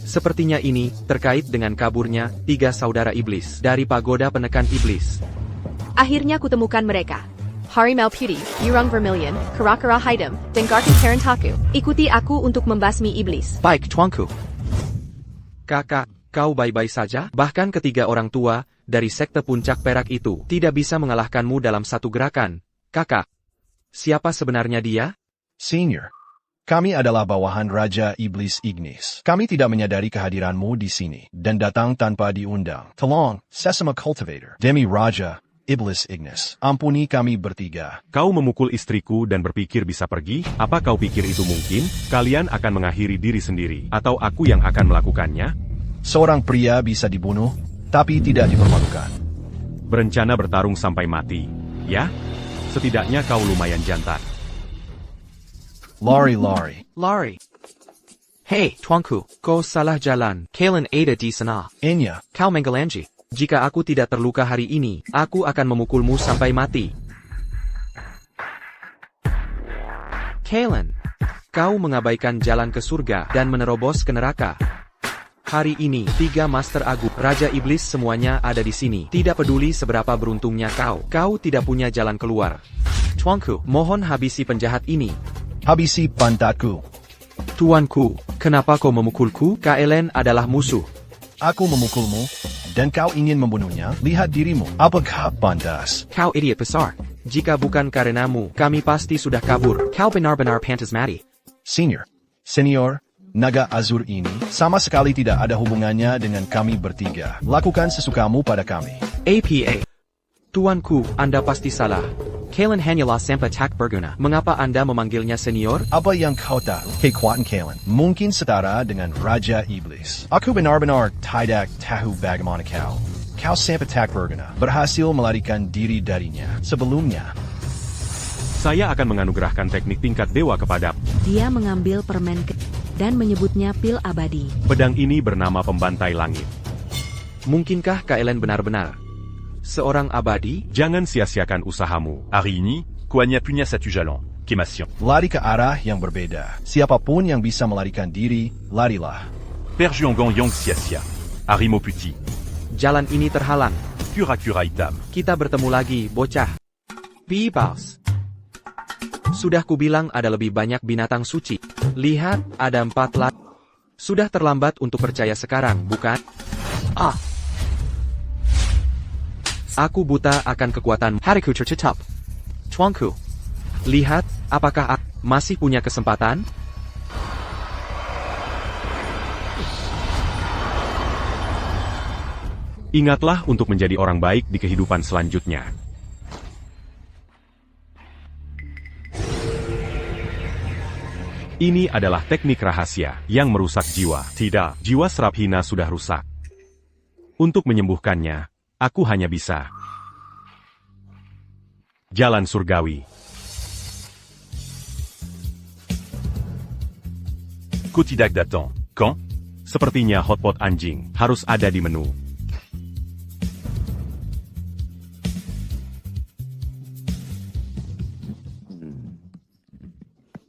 Sepertinya ini terkait dengan kaburnya 3 saudara iblis dari pagoda penekan iblis. Akhirnya kutemukan mereka. Harimau Putih, Yurung Vermilion, Karakara Hidem, dan Garkin Tarantaku. Ikuti aku untuk membasmi iblis. Baik, tuanku. Kakak, kau baik-baik saja? Bahkan ketiga orang tua dari sekte puncak perak itu tidak bisa mengalahkanmu dalam satu gerakan. Kakak, siapa sebenarnya dia? Senior, kami adalah bawahan Raja Iblis Ignis. Kami tidak menyadari kehadiranmu di sini dan datang tanpa diundang. Tolong, Sesama Cultivator, Demi Raja Iblis Ignis, ampuni kami bertiga. Kau memukul istriku dan berpikir bisa pergi? Apa kau pikir itu mungkin? Kalian akan mengakhiri diri sendiri, atau aku yang akan melakukannya? Seorang pria bisa dibunuh, tapi tidak dipermalukan. Berencana bertarung sampai mati, ya? Setidaknya kau lumayan jantan. Lari. Hei, tuanku, kau salah jalan. Kalen ada di sana. Enya, Kau menggelanji. Jika aku tidak terluka hari ini, aku akan memukulmu sampai mati. Kalen, kau mengabaikan jalan ke surga dan menerobos ke neraka. Hari ini, 3 Master Agung, Raja Iblis semuanya ada di sini. Tidak peduli seberapa beruntungnya kau tidak punya jalan keluar. Tuanku, mohon habisi penjahat ini. Habisi pantatku. Tuanku, kenapa kau memukulku? Kalen adalah musuh. Aku memukulmu, dan kau ingin membunuhnya? Lihat dirimu, apakah pantas? Kau idiot besar. Jika bukan karenamu, kami pasti sudah kabur. Kau benar-benar pantas mati. Senior, Naga Azur ini sama sekali tidak ada hubungannya dengan kami bertiga. Lakukan sesukamu pada kami. APA. Tuanku, Anda pasti salah. Kalen hanyalah sampai tak berguna. Mengapa Anda memanggilnya senior? Apa yang kau tahu? Kekuatan Kalen mungkin setara dengan Raja Iblis. Aku benar-benar tidak tahu bagaimana kau. Kau sampai tak berguna. Berhasil melarikan diri darinya. Sebelumnya, Saya akan menganugerahkan teknik tingkat dewa kepada. Dia mengambil permen dan menyebutnya pil abadi. Pedang ini bernama Pembantai Langit. Mungkinkah Kalen benar-benar seorang abadi? Jangan sia-siakan usahamu. Hari ini, kuanya punya satu jalan. Kémation. lari ke arah yang berbeda. Siapapun yang bisa melarikan diri, larilah. Perjuangan Yong Sia-Sia. Harimau Putih. Jalan ini terhalang. Kurakura Hitam. Kita bertemu lagi, bocah. Bebas. Sudah kubilang ada lebih banyak binatang suci. Lihat, ada 4 lagi. Sudah terlambat untuk percaya sekarang, bukan? Aku buta akan kekuatan hariku tercecap. Tuanku, lihat, apakah aku masih punya kesempatan? Ingatlah untuk menjadi orang baik di kehidupan selanjutnya. Ini adalah teknik rahasia yang merusak jiwa. Tidak, jiwa Seraphina sudah rusak. Untuk menyembuhkannya, aku hanya bisa. Jalan surgawi. Kotidak datang. Quand? Sepertinya hotpot anjing harus ada di menu.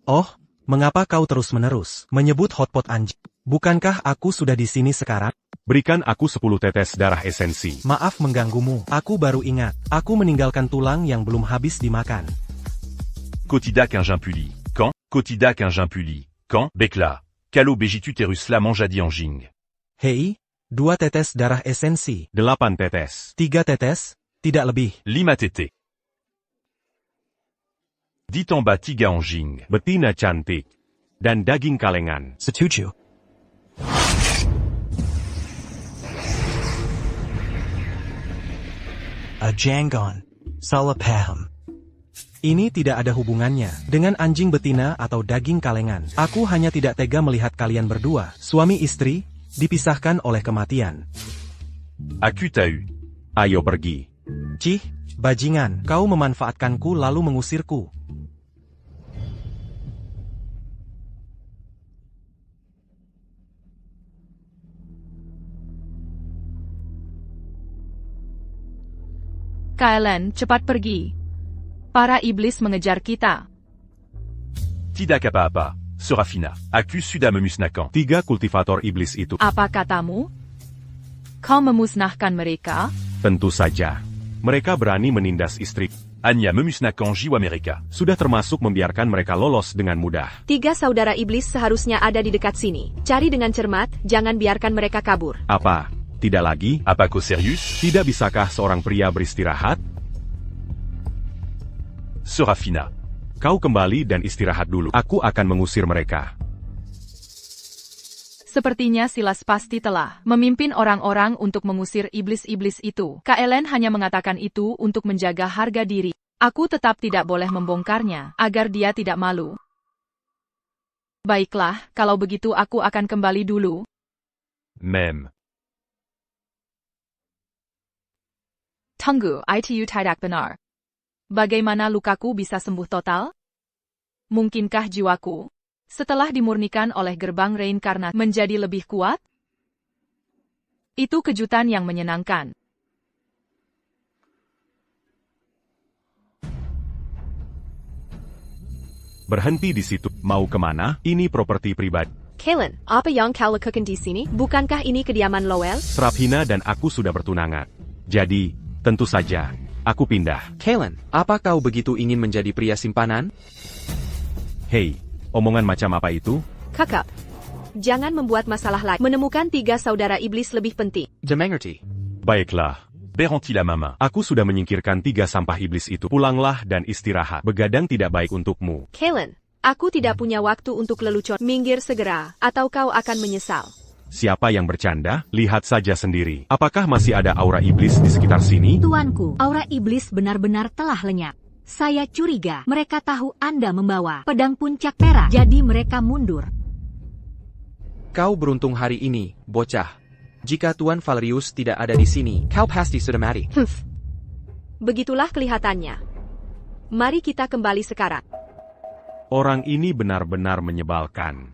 Oh, mengapa kau terus-menerus menyebut hotpot anjing? Bukankah aku sudah di sini sekarang? Berikan aku 10 tetes darah esensi. Maaf mengganggumu, aku baru ingat. Aku meninggalkan tulang yang belum habis dimakan. Kotidak Ingin Puli. Quand? Kotidak Ingin Puli. Quand? Bekla. Kalo Bejitu Terusla Manjadi Anjing. Hei, 2 tetes darah esensi. 8 tetes. 3 tetes, tidak lebih. 5 tete. Ditamba Tiga Anjing. Betina cantik. Dan daging kalengan. Setuju. A Jangon. Salah paham. Ini tidak ada hubungannya dengan anjing betina atau daging kalengan. Aku hanya tidak tega melihat kalian berdua, suami istri, dipisahkan oleh kematian. Aku tahu. Ayo pergi. Cih, bajingan, kau memanfaatkanku lalu mengusirku. Kalian cepat pergi. Para iblis mengejar kita. Tidak apa-apa, Serafina. Aku sudah memusnahkan. 3 kultivator iblis itu. Apa katamu? Kau memusnahkan mereka? Tentu saja. Mereka berani menindas istri. Hanya memusnahkan jiwa mereka. Sudah termasuk membiarkan mereka lolos dengan mudah. 3 saudara iblis seharusnya ada di dekat sini. Cari dengan cermat, jangan biarkan mereka kabur. Apa? Tidak lagi? Apa kau serius? Tidak bisakah seorang pria beristirahat? Serafina. Kau kembali dan istirahat dulu. Aku akan mengusir mereka. Sepertinya Silas pasti telah memimpin orang-orang untuk mengusir iblis-iblis itu. Kalian hanya mengatakan itu untuk menjaga harga diri. Aku tetap tidak boleh membongkarnya, agar dia tidak malu. Baiklah, kalau begitu aku akan kembali dulu. Mem. Tunggu, itu tidak benar. Bagaimana lukaku bisa sembuh total? Mungkinkah jiwaku, setelah dimurnikan oleh gerbang reinkarnasi, menjadi lebih kuat? Itu kejutan yang menyenangkan. Berhenti di situ. Mau kemana? Ini properti pribadi. Kalen, apa yang kau lakukan di sini? Bukankah ini kediaman Lowell? Serafina dan aku sudah bertunangan. Jadi, tentu saja, aku pindah. Kalen, apa kau begitu ingin menjadi pria simpanan? Hei, omongan macam apa itu? Kakak, jangan membuat masalah lagi. Menemukan 3 saudara iblis lebih penting. Dimengerti. Baiklah. Berhenti la mama. Aku sudah menyingkirkan 3 sampah iblis itu. Pulanglah dan istirahat. Begadang tidak baik untukmu. Kalen, aku tidak punya waktu untuk lelucon. Minggir segera, atau kau akan menyesal. Siapa yang bercanda? Lihat saja sendiri. Apakah masih ada aura iblis di sekitar sini? Tuanku, aura iblis benar-benar telah lenyap. Saya curiga mereka tahu Anda membawa pedang puncak perak, jadi mereka mundur. Kau beruntung hari ini, bocah. Jika Tuan Valerius tidak ada di sini, kau pasti sudah mati. Begitulah kelihatannya. Mari kita kembali sekarang. Orang ini benar-benar menyebalkan.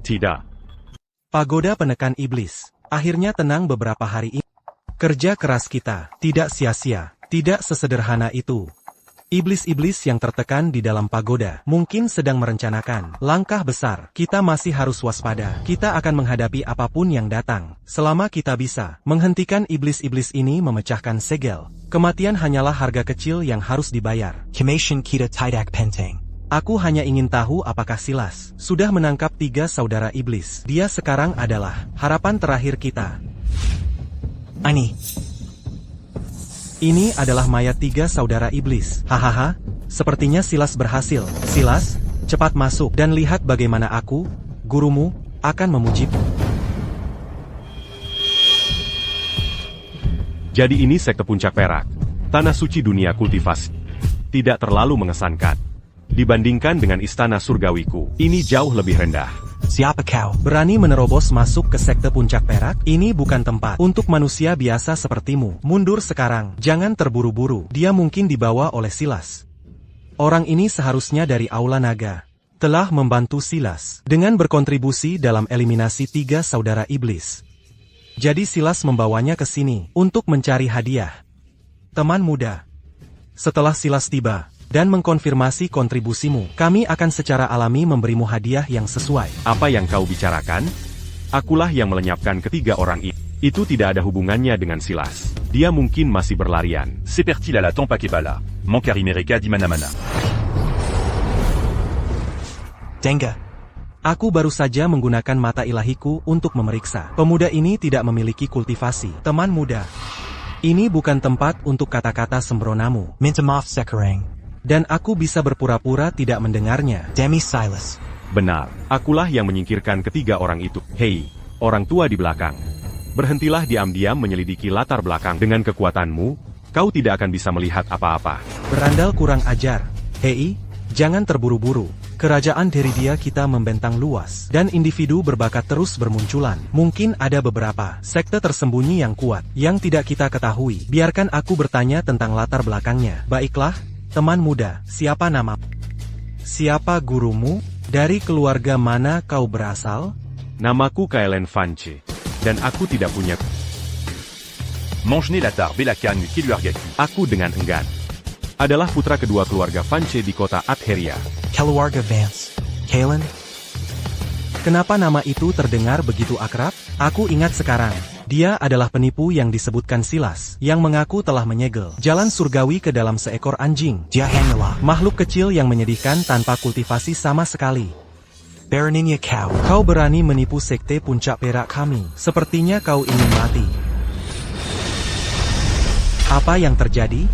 Tidak. Pagoda penekan iblis. Akhirnya tenang beberapa hari ini. Kerja keras kita tidak sia-sia. Tidak sesederhana itu. Iblis-iblis yang tertekan di dalam pagoda mungkin sedang merencanakan langkah besar. Kita masih harus waspada. Kita akan menghadapi apapun yang datang. Selama kita bisa menghentikan iblis-iblis ini memecahkan segel, kematian hanyalah harga kecil yang harus dibayar. Kimation kita tidak penting. Aku hanya ingin tahu apakah Silas sudah menangkap 3 saudara iblis. Dia sekarang adalah harapan terakhir kita. Ini adalah mayat 3 saudara iblis. Hahaha, sepertinya Silas berhasil. Silas, cepat masuk dan lihat bagaimana aku, gurumu, akan memujimu. Jadi ini sekte puncak perak. Tanah suci dunia kultivasi. Tidak terlalu mengesankan. Dibandingkan dengan istana surgawiku, ini jauh lebih rendah. Siapa kau? Berani menerobos masuk ke sekte puncak perak? Ini bukan tempat untuk manusia biasa sepertimu. Mundur sekarang, jangan terburu-buru. Dia mungkin dibawa oleh Silas. Orang ini seharusnya dari Aula Naga. Telah membantu Silas dengan berkontribusi dalam eliminasi 3 saudara iblis. Jadi Silas membawanya ke sini untuk mencari hadiah. Teman muda. Setelah Silas tiba dan mengkonfirmasi kontribusimu, kami akan secara alami memberimu hadiah yang sesuai. Apa yang kau bicarakan? Akulah yang melenyapkan ketiga orang itu. Itu tidak ada hubungannya dengan Silas. Dia mungkin masih berlarian. Seperti la tampa kepala. Mankari mereka di mana-mana. Denga. Aku baru saja menggunakan mata ilahiku untuk memeriksa. Pemuda ini tidak memiliki kultivasi. Teman muda, ini bukan tempat untuk kata-kata sembronamu. Minta maaf sekarang. Dan aku bisa berpura-pura tidak mendengarnya. Demi Silas. Benar, akulah yang menyingkirkan ketiga orang itu. Hei, orang tua di belakang. Berhentilah diam-diam menyelidiki latar belakang dengan kekuatanmu. kau tidak akan bisa melihat apa-apa. Berandal kurang ajar. Hei, jangan terburu-buru. Kerajaan Deridia kita membentang luas, dan individu berbakat terus bermunculan. Mungkin ada beberapa sekte tersembunyi yang kuat, yang tidak kita ketahui. Biarkan aku bertanya tentang latar belakangnya. Baiklah, teman muda, siapa nama? Siapa gurumu? Dari keluarga mana kau berasal? Namaku Kaelen Fanche, dan aku tidak punya. Mange Latar Belacan Kiluargaku. Aku dengan enggan adalah putra kedua keluarga Fanche di kota Adheria. Keluarga Vance. Kalen? Kenapa nama itu terdengar begitu akrab? Aku ingat sekarang. Dia adalah penipu yang disebutkan Silas, yang mengaku telah menyegel jalan surgawi ke dalam seekor anjing. Dia hanyalah makhluk kecil yang menyedihkan tanpa kultivasi sama sekali. Beraninya kau. Kau berani menipu sekte puncak perak kami. Sepertinya kau ingin mati. Apa yang terjadi?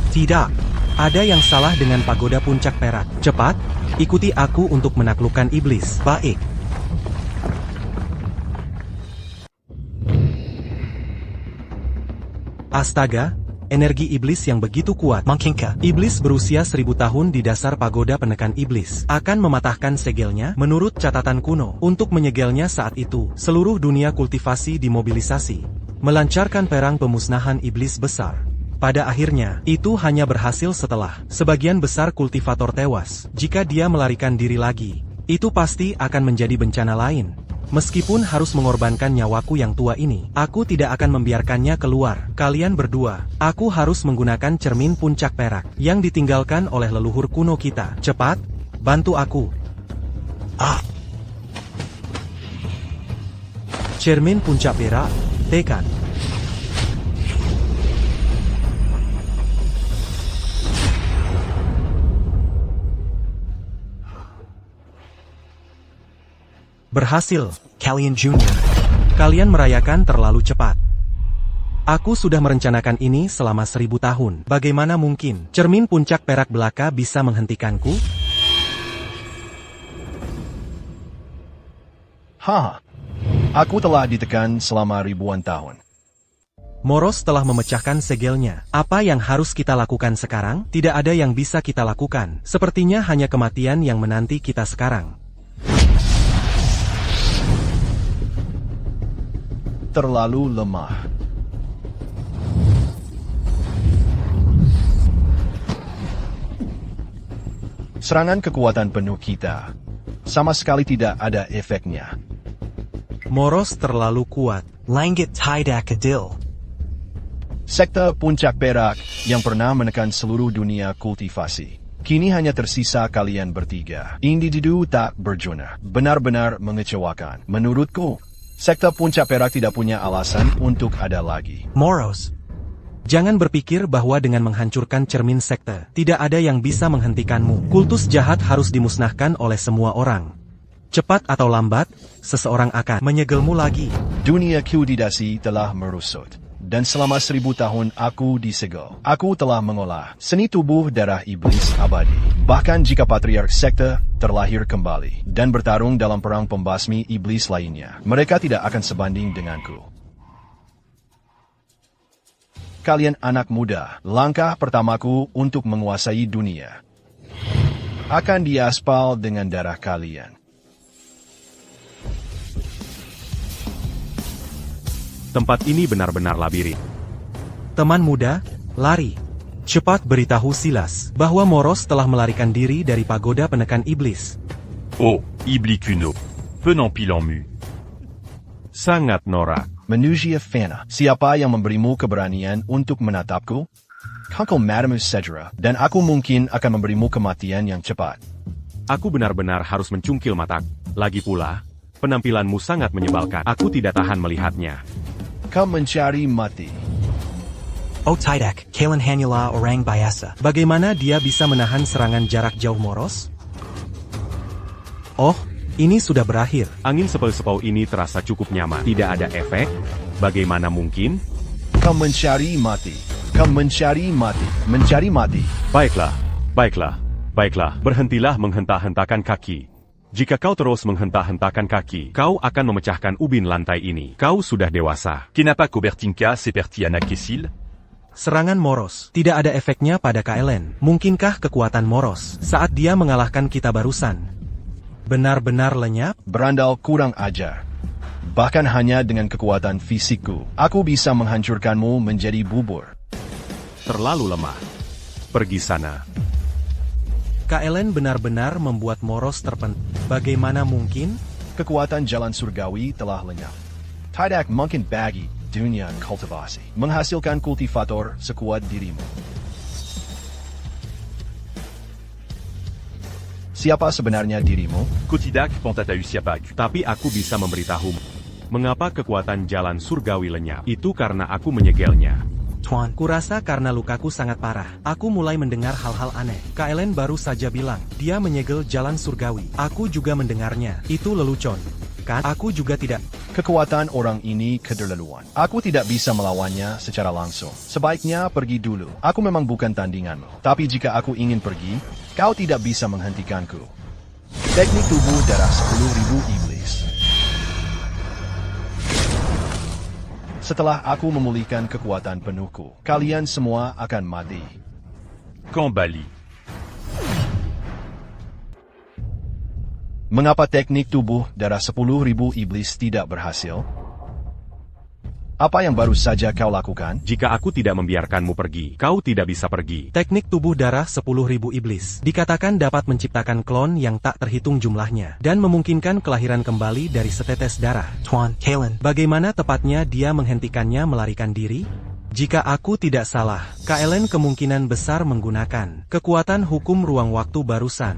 Tidak. Ada yang salah dengan pagoda puncak perak. Cepat, ikuti aku untuk menaklukkan iblis. Baik. Astaga, energi iblis yang begitu kuat. Mungkinkah Iblis berusia 1000 tahun di dasar pagoda penekan iblis akan mematahkan segelnya? Menurut catatan kuno, untuk menyegelnya saat itu, seluruh dunia kultivasi dimobilisasi, melancarkan perang pemusnahan iblis besar. Pada akhirnya, itu hanya berhasil setelah sebagian besar kultivator tewas. Jika dia melarikan diri lagi, itu pasti akan menjadi bencana lain. Meskipun harus mengorbankan nyawaku yang tua ini, aku tidak akan membiarkannya keluar. Kalian berdua, aku harus menggunakan cermin puncak perak yang ditinggalkan oleh leluhur kuno kita. Cepat, bantu aku. Cermin puncak perak, tekan. Berhasil. Kalian Junior. Kalian merayakan terlalu cepat. Aku sudah merencanakan ini selama 1000 tahun. Bagaimana mungkin cermin puncak perak belaka bisa menghentikanku? Aku telah ditekan selama ribuan tahun. Moros telah memecahkan segelnya. Apa yang harus kita lakukan sekarang? Tidak ada yang bisa kita lakukan. Sepertinya hanya kematian yang menanti kita sekarang. Terlalu lemah. Serangan kekuatan penuh kita sama sekali tidak ada efeknya. Moros terlalu kuat. Langit tidak adil. Sekte puncak perak yang pernah menekan seluruh dunia kultivasi. Kini hanya tersisa kalian bertiga. Individu tak berguna. Benar-benar mengecewakan. Menurutku, sekte puncak perak tidak punya alasan untuk ada lagi. Moros. Jangan berpikir bahwa dengan menghancurkan cermin sekte, tidak ada yang bisa menghentikanmu. Kultus jahat harus dimusnahkan oleh semua orang. Cepat atau lambat, seseorang akan menyegelmu lagi. Dunia kudidasi telah merusut. Dan selama 1000 tahun aku disegel. Aku telah mengolah seni tubuh darah iblis abadi. Bahkan jika patriark sekte terlahir kembali dan bertarung dalam perang pembasmi iblis lainnya, mereka tidak akan sebanding denganku. Kalian anak muda, langkah pertamaku untuk menguasai dunia akan diaspal dengan darah kalian. Tempat ini benar-benar labirin. Teman muda, lari. Cepat beritahu Silas bahwa Moros telah melarikan diri dari pagoda penekan iblis. Oh, Iblis Kuno. Penant pile en mu. Sangat norak. Manusia Fana, siapa yang memberimu keberanian untuk menatapku? Kau Madame Cedra, dan aku mungkin akan memberimu kematian yang cepat. Aku benar-benar harus mencungkil mataku. Lagi pula, penampilanmu sangat menyebalkan. Aku tidak tahan melihatnya. Kau mencari mati. Oh tidak, Kalen hanyalah orang biasa. Bagaimana dia bisa menahan serangan jarak jauh Moros? Oh, ini sudah berakhir. Angin sepau-sepau ini terasa cukup nyaman. Tidak ada efek? Bagaimana mungkin? Kau mencari mati. Kau mencari mati. Mencari mati. Baiklah, baiklah, baiklah. Berhentilah menghentak-hentakan kaki. Jika kau terus menghentak-hentakan kaki, kau akan memecahkan ubin lantai ini. Kau sudah dewasa. Kenapa Kobertinka seperti anak kecil? Serangan Moros tidak ada efeknya pada KLN. Mungkinkah kekuatan Moros saat dia mengalahkan kita barusan benar-benar lenyap? Berandal kurang ajar. Bahkan hanya dengan kekuatan fisikku, aku bisa menghancurkanmu menjadi bubur. Terlalu lemah. Pergi sana. KLN benar-benar membuat Moros terpental. Bagaimana mungkin? Kekuatan jalan surgawi telah lenyap. Tidak mungkin bagi dunia kultivasi menghasilkan kultivator sekuat dirimu. Siapa sebenarnya dirimu? Kotidak Pantatahusiapak. Tapi aku bisa memberitahumu. Mengapa kekuatan jalan surgawi lenyap? Itu karena aku menyegelnya. Tuan, Kurasa karena lukaku sangat parah. Aku mulai mendengar hal-hal aneh. KLN baru saja bilang, dia menyegel jalan surgawi. Aku juga mendengarnya. Itu lelucon. Kan? Aku juga tidak. Kekuatan orang ini keterlaluan. Aku tidak bisa melawannya secara langsung. Sebaiknya pergi dulu. Aku memang bukan tandinganmu. Tapi jika aku ingin pergi, kau tidak bisa menghentikanku. Teknik tubuh darah 10.000 iblis. Setelah aku memulihkan kekuatan penuhku, kalian semua akan mati. Kambali. Mengapa teknik tubuh darah 10.000 iblis tidak berhasil? Apa yang baru saja kau lakukan? Jika aku tidak membiarkanmu pergi, kau tidak bisa pergi. Teknik tubuh darah 10.000 iblis dikatakan dapat menciptakan klon yang tak terhitung jumlahnya dan memungkinkan kelahiran kembali dari setetes darah. Tuan, KLN. Bagaimana tepatnya dia menghentikannya melarikan diri? Jika aku tidak salah, KLN kemungkinan besar menggunakan kekuatan hukum ruang waktu barusan.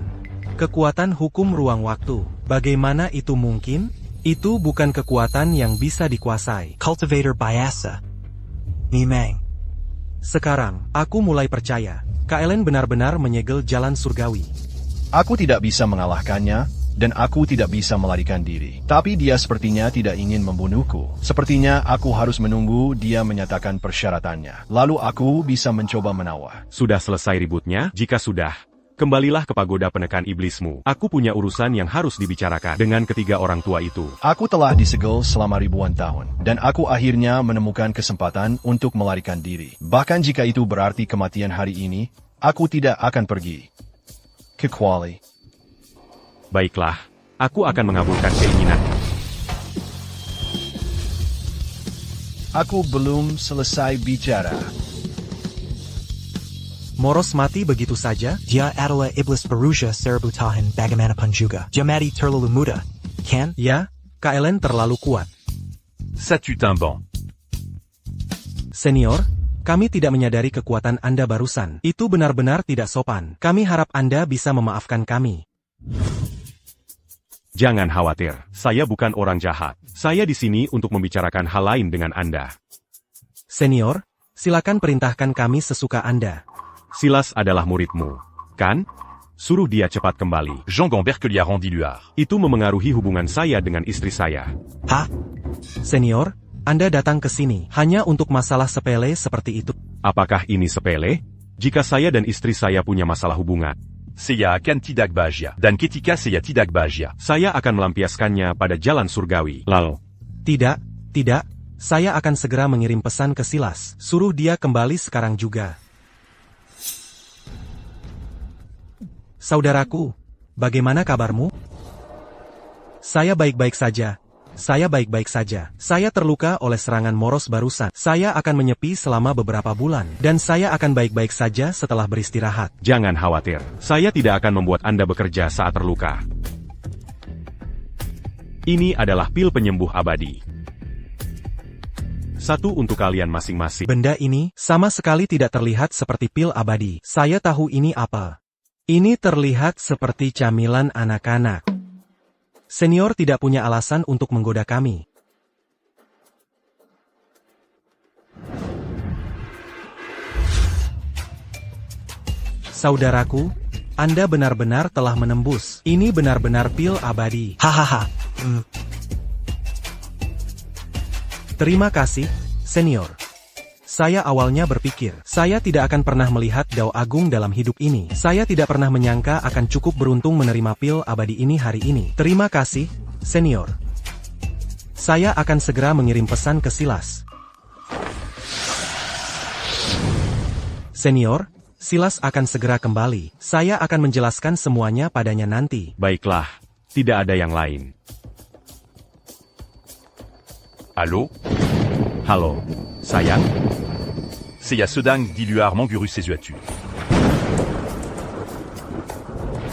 Kekuatan hukum ruang waktu. Bagaimana itu mungkin? Itu bukan kekuatan yang bisa dikuasai. Cultivator Biasa. Mimeng. Sekarang, aku mulai percaya. KLN benar-benar menyegel jalan surgawi. Aku tidak bisa mengalahkannya, dan aku tidak bisa melarikan diri. Tapi dia sepertinya tidak ingin membunuhku. Sepertinya aku harus menunggu dia menyatakan persyaratannya. Lalu aku bisa mencoba menawar. Sudah selesai ributnya? Jika sudah, kembalilah ke pagoda penekan iblismu. Aku punya urusan yang harus dibicarakan dengan ketiga orang tua itu. Aku telah disegel selama ribuan tahun, dan aku akhirnya menemukan kesempatan untuk melarikan diri. Bahkan jika itu berarti kematian hari ini, aku tidak akan pergi. Kecuali. Baiklah, aku akan mengabulkan keinginan. Aku belum selesai bicara. Moros mati begitu saja? Dia adalah iblis Perusia Serebutahan bagaimanapun juga. Dia mati terlalu muda. Kan? Ya, KLN terlalu kuat. Satutimban. Senior, kami tidak menyadari kekuatan Anda barusan. Itu benar-benar tidak sopan. Kami harap Anda bisa memaafkan kami. Jangan khawatir, saya bukan orang jahat. Saya di sini untuk membicarakan hal lain dengan Anda. Senior, silakan perintahkan kami sesuka Anda. Silas adalah muridmu, kan? Suruh dia cepat kembali. Jean Gambert que lui a rendu Luar. Itu memengaruhi hubungan saya dengan istri saya. Hah? Senior, Anda datang ke sini hanya untuk masalah sepele seperti itu. Apakah ini sepele? Jika saya dan istri saya punya masalah hubungan, Saya akan tidak bahagia. Dan ketika saya tidak bahagia, saya akan melampiaskannya pada jalan surgawi. Lalu, Tidak, saya akan segera mengirim pesan ke Silas. Suruh dia kembali sekarang juga. Saudaraku, bagaimana kabarmu? Saya baik-baik saja. Saya terluka oleh serangan Moros barusan. Saya akan menyepi selama beberapa bulan. Dan saya akan baik-baik saja setelah beristirahat. jangan khawatir. Saya tidak akan membuat Anda bekerja saat terluka. Ini adalah pil penyembuh abadi. Satu untuk kalian masing-masing. Benda ini sama sekali tidak terlihat seperti pil abadi. Saya tahu ini apa. Ini terlihat seperti camilan anak-anak. Senior tidak punya alasan untuk menggoda kami. Saudaraku, Anda benar-benar telah menembus. Ini benar-benar pil abadi. Hahaha. Terima kasih, Senior. Saya awalnya berpikir, saya tidak akan pernah melihat Dao Agung dalam hidup ini. Saya tidak pernah menyangka akan cukup beruntung menerima pil abadi ini hari ini. Terima kasih, Senior. Saya akan segera mengirim pesan ke Silas. Senior, Silas akan segera kembali. Saya akan menjelaskan semuanya padanya nanti. Baiklah, tidak ada yang lain. Allô? Halo, sayang? C'est Yasodang, dis-lui à Armand Guru ses as-tu.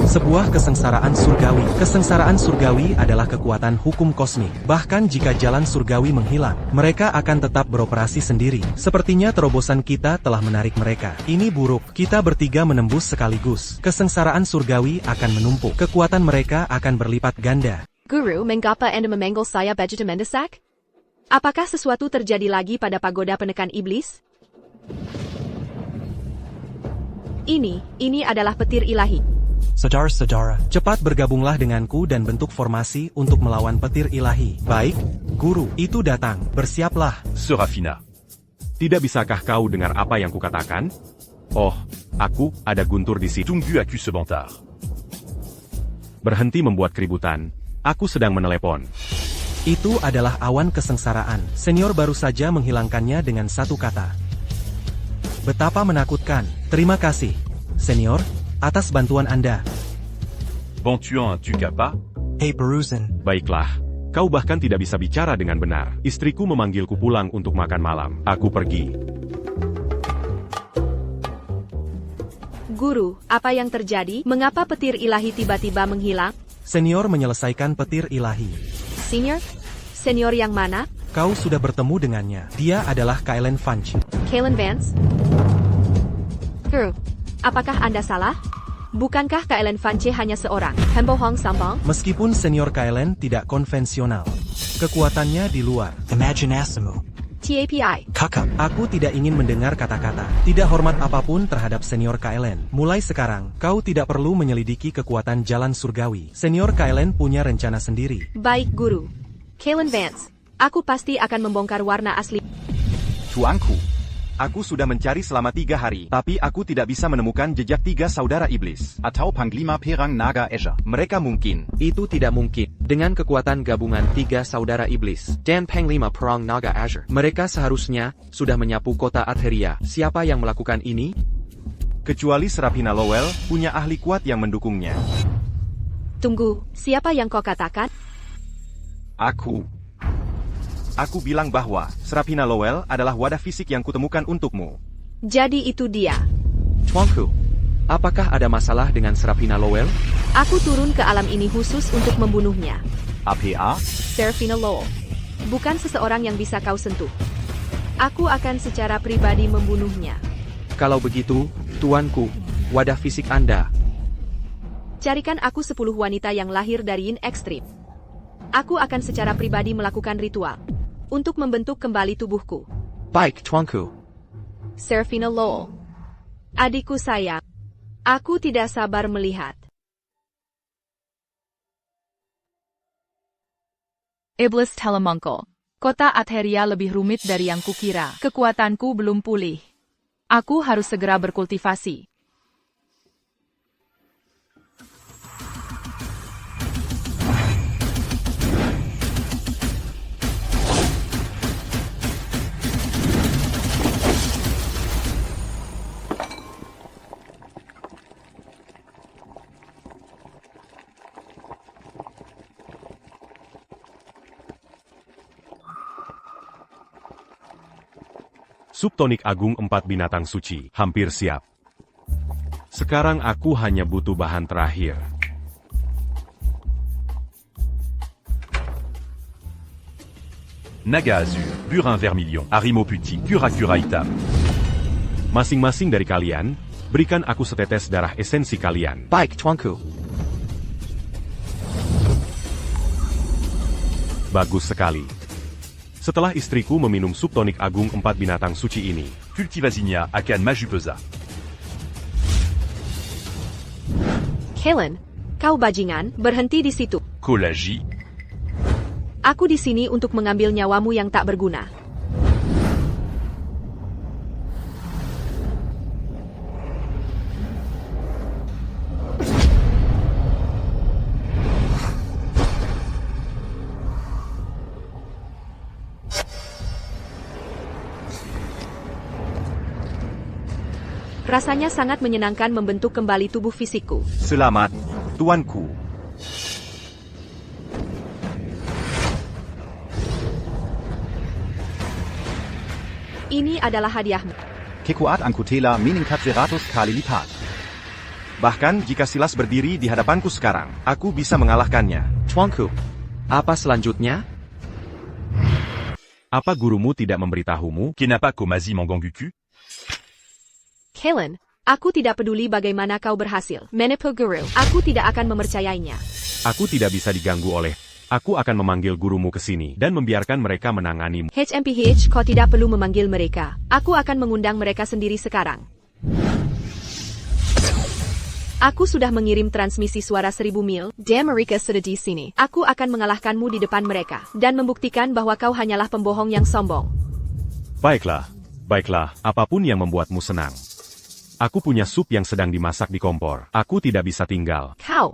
Sebuah kesengsaraan surgawi. Kesengsaraan surgawi adalah kekuatan hukum kosmik. Bahkan jika jalan surgawi menghilang, mereka akan tetap beroperasi sendiri. Sepertinya terobosan kita telah menarik mereka. Ini buruk. Kita bertiga menembus sekaligus. Kesengsaraan surgawi akan menumpuk. Kekuatan mereka akan berlipat ganda. Guru, mengapa Anda memanggil saya Vegeta Mendesak? Apakah sesuatu terjadi lagi pada pagoda penekan iblis? Ini adalah petir ilahi. Saudara-saudara, Cepat bergabunglah denganku dan bentuk formasi untuk melawan petir ilahi. Baik, Guru, itu datang. Bersiaplah. Serafina. Tidak bisakah kau dengar apa yang kukatakan? Oh, aku, ada guntur di situ. Tunggu accuse ce bantard. Berhenti membuat keributan. Aku sedang menelepon. Itu adalah awan kesengsaraan. Senior baru saja menghilangkannya dengan satu kata. Betapa menakutkan. Terima kasih, Senior, atas bantuan Anda. Bon tuant, tu capa? hey Peruzan, Baiklah, kau bahkan tidak bisa bicara dengan benar. Istriku memanggilku pulang untuk makan malam. Aku pergi. Guru, apa yang terjadi? Mengapa petir ilahi tiba-tiba menghilang? Senior menyelesaikan petir ilahi. Senior yang mana? Kau sudah bertemu dengannya. Dia adalah Kylen Funch. Kalen Vance? Guru, apakah Anda salah? Bukankah Kylen Vance hanya seorang pembohong sambang? Meskipun Senior Kylen tidak konvensional, kekuatannya di luar. Imaginasamu, TAPI. Kakak, Aku tidak ingin mendengar kata-kata tidak hormat apapun terhadap Senior Kylen. Mulai sekarang, kau tidak perlu menyelidiki kekuatan jalan surgawi. Senior Kylen punya rencana sendiri. Baik, Guru. Kalen Vance, aku pasti akan membongkar warna asli. Tuanku, aku sudah mencari selama 3 hari, tapi aku tidak bisa menemukan jejak 3 saudara iblis. Atau Panglima Perang Naga Azure. Mereka mungkin. Itu tidak mungkin. Dengan kekuatan gabungan 3 saudara iblis dan Panglima Perang Naga Azure, mereka seharusnya sudah menyapu kota Atheria. Siapa yang melakukan ini? Kecuali Serafina Lowell, punya ahli kuat yang mendukungnya. Tunggu, siapa yang kau katakan? Aku bilang bahwa Serafina Lowell adalah wadah fisik yang kutemukan untukmu. Jadi itu dia. Tuanku, apakah ada masalah dengan Serafina Lowell? Aku turun ke alam ini khusus untuk membunuhnya. APA? Serafina Lowell. Bukan seseorang yang bisa kau sentuh. Aku akan secara pribadi membunuhnya. Kalau begitu, tuanku, wadah fisik Anda. Carikan aku 10 wanita yang lahir dari yin ekstrim. Aku akan secara pribadi melakukan ritual untuk membentuk kembali tubuhku. Baik, tuanku. Serafina Lowell. Adikku sayang. Aku tidak sabar melihat. Iblis Telemungkul. Kota Atheria lebih rumit dari yang kukira. Kekuatanku belum pulih. Aku harus segera berkultivasi. Subtonik Agung 4 binatang suci, hampir siap. Sekarang aku hanya butuh bahan terakhir. Naga Azur, Burin Vermilion, Harimo Putti, Cura Hitam. Masing-masing dari kalian, berikan aku setetes darah esensi kalian. Baik, tuanku. Bagus sekali. Setelah istriku meminum subtonik agung 4 binatang suci ini, Cultivasinia, Akan Majupeza. Kalen, kau bajingan, berhenti di situ. Kolagi. Aku di sini untuk mengambil nyawamu yang tak berguna. Rasanya sangat menyenangkan membentuk kembali tubuh fisikku. Selamat, tuanku. Ini adalah hadiahmu. Kekuatan Kutela meningkat 100 kali lipat. Bahkan jika Silas berdiri di hadapanku sekarang, aku bisa mengalahkannya. Tuanku, apa selanjutnya? Apa gurumu tidak memberitahumu? Kenapa kau masih menggangguku? Kalen, aku tidak peduli bagaimana kau berhasil. Menipu guru, aku tidak akan mempercayainya. Aku tidak bisa diganggu oleh. Aku akan memanggil gurumu ke sini dan membiarkan mereka menanganimu. HMPH, kau tidak perlu memanggil mereka. Aku akan mengundang mereka sendiri sekarang. Aku sudah mengirim transmisi suara 1000 mil. Damn, mereka sudah di sini. Aku akan mengalahkanmu di depan mereka dan membuktikan bahwa kau hanyalah pembohong yang sombong. Baiklah, baiklah, apapun yang membuatmu senang. Aku punya sup yang sedang dimasak di kompor. Aku tidak bisa tinggal. Kau.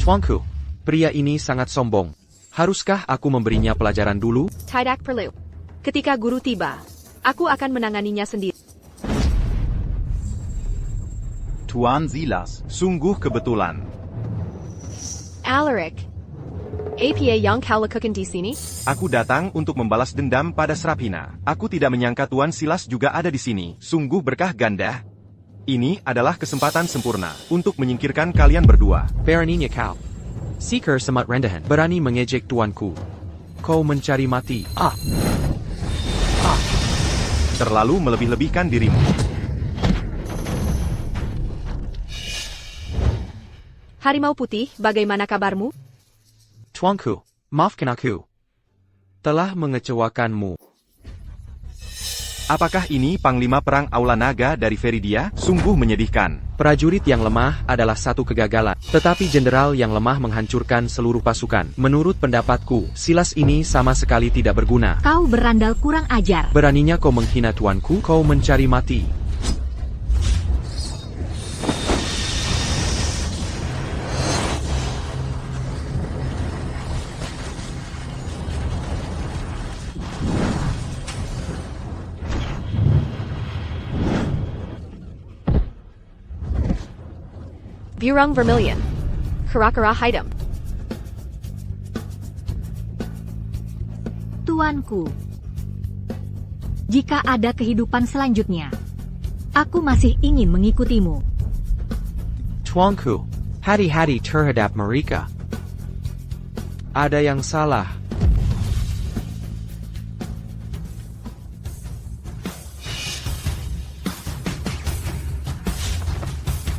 Tuanku, pria ini sangat sombong. Haruskah aku memberinya pelajaran dulu? Tidak perlu. Ketika guru tiba, aku akan menanganinya sendiri. Tuan Silas. Sungguh kebetulan. Alaric. APA yang kau lakukan di sini? Aku datang untuk membalas dendam pada Serafina. Aku tidak menyangka Tuan Silas juga ada di sini. Sungguh berkah ganda. Ini adalah kesempatan sempurna untuk menyingkirkan kalian berdua. Beraninya kau. Seeker semat rendahan. Berani mengejek tuanku. Kau mencari mati. Terlalu melebih-lebihkan dirimu. Harimau Putih, bagaimana kabarmu? Tuanku, maafkan aku. Telah mengecewakanmu. Apakah ini Panglima Perang Aula Naga dari Veridia? Sungguh menyedihkan. Prajurit yang lemah adalah satu kegagalan. Tetapi jenderal yang lemah menghancurkan seluruh pasukan. Menurut pendapatku, Silas ini sama sekali tidak berguna. Kau berandal kurang ajar. Beraninya kau menghina tuanku, kau mencari mati. Burung Vermilion. Kara-kara hitam. Tuanku, jika ada kehidupan selanjutnya, aku masih ingin mengikutimu. Tuanku, hati-hati terhadap mereka. Ada yang salah.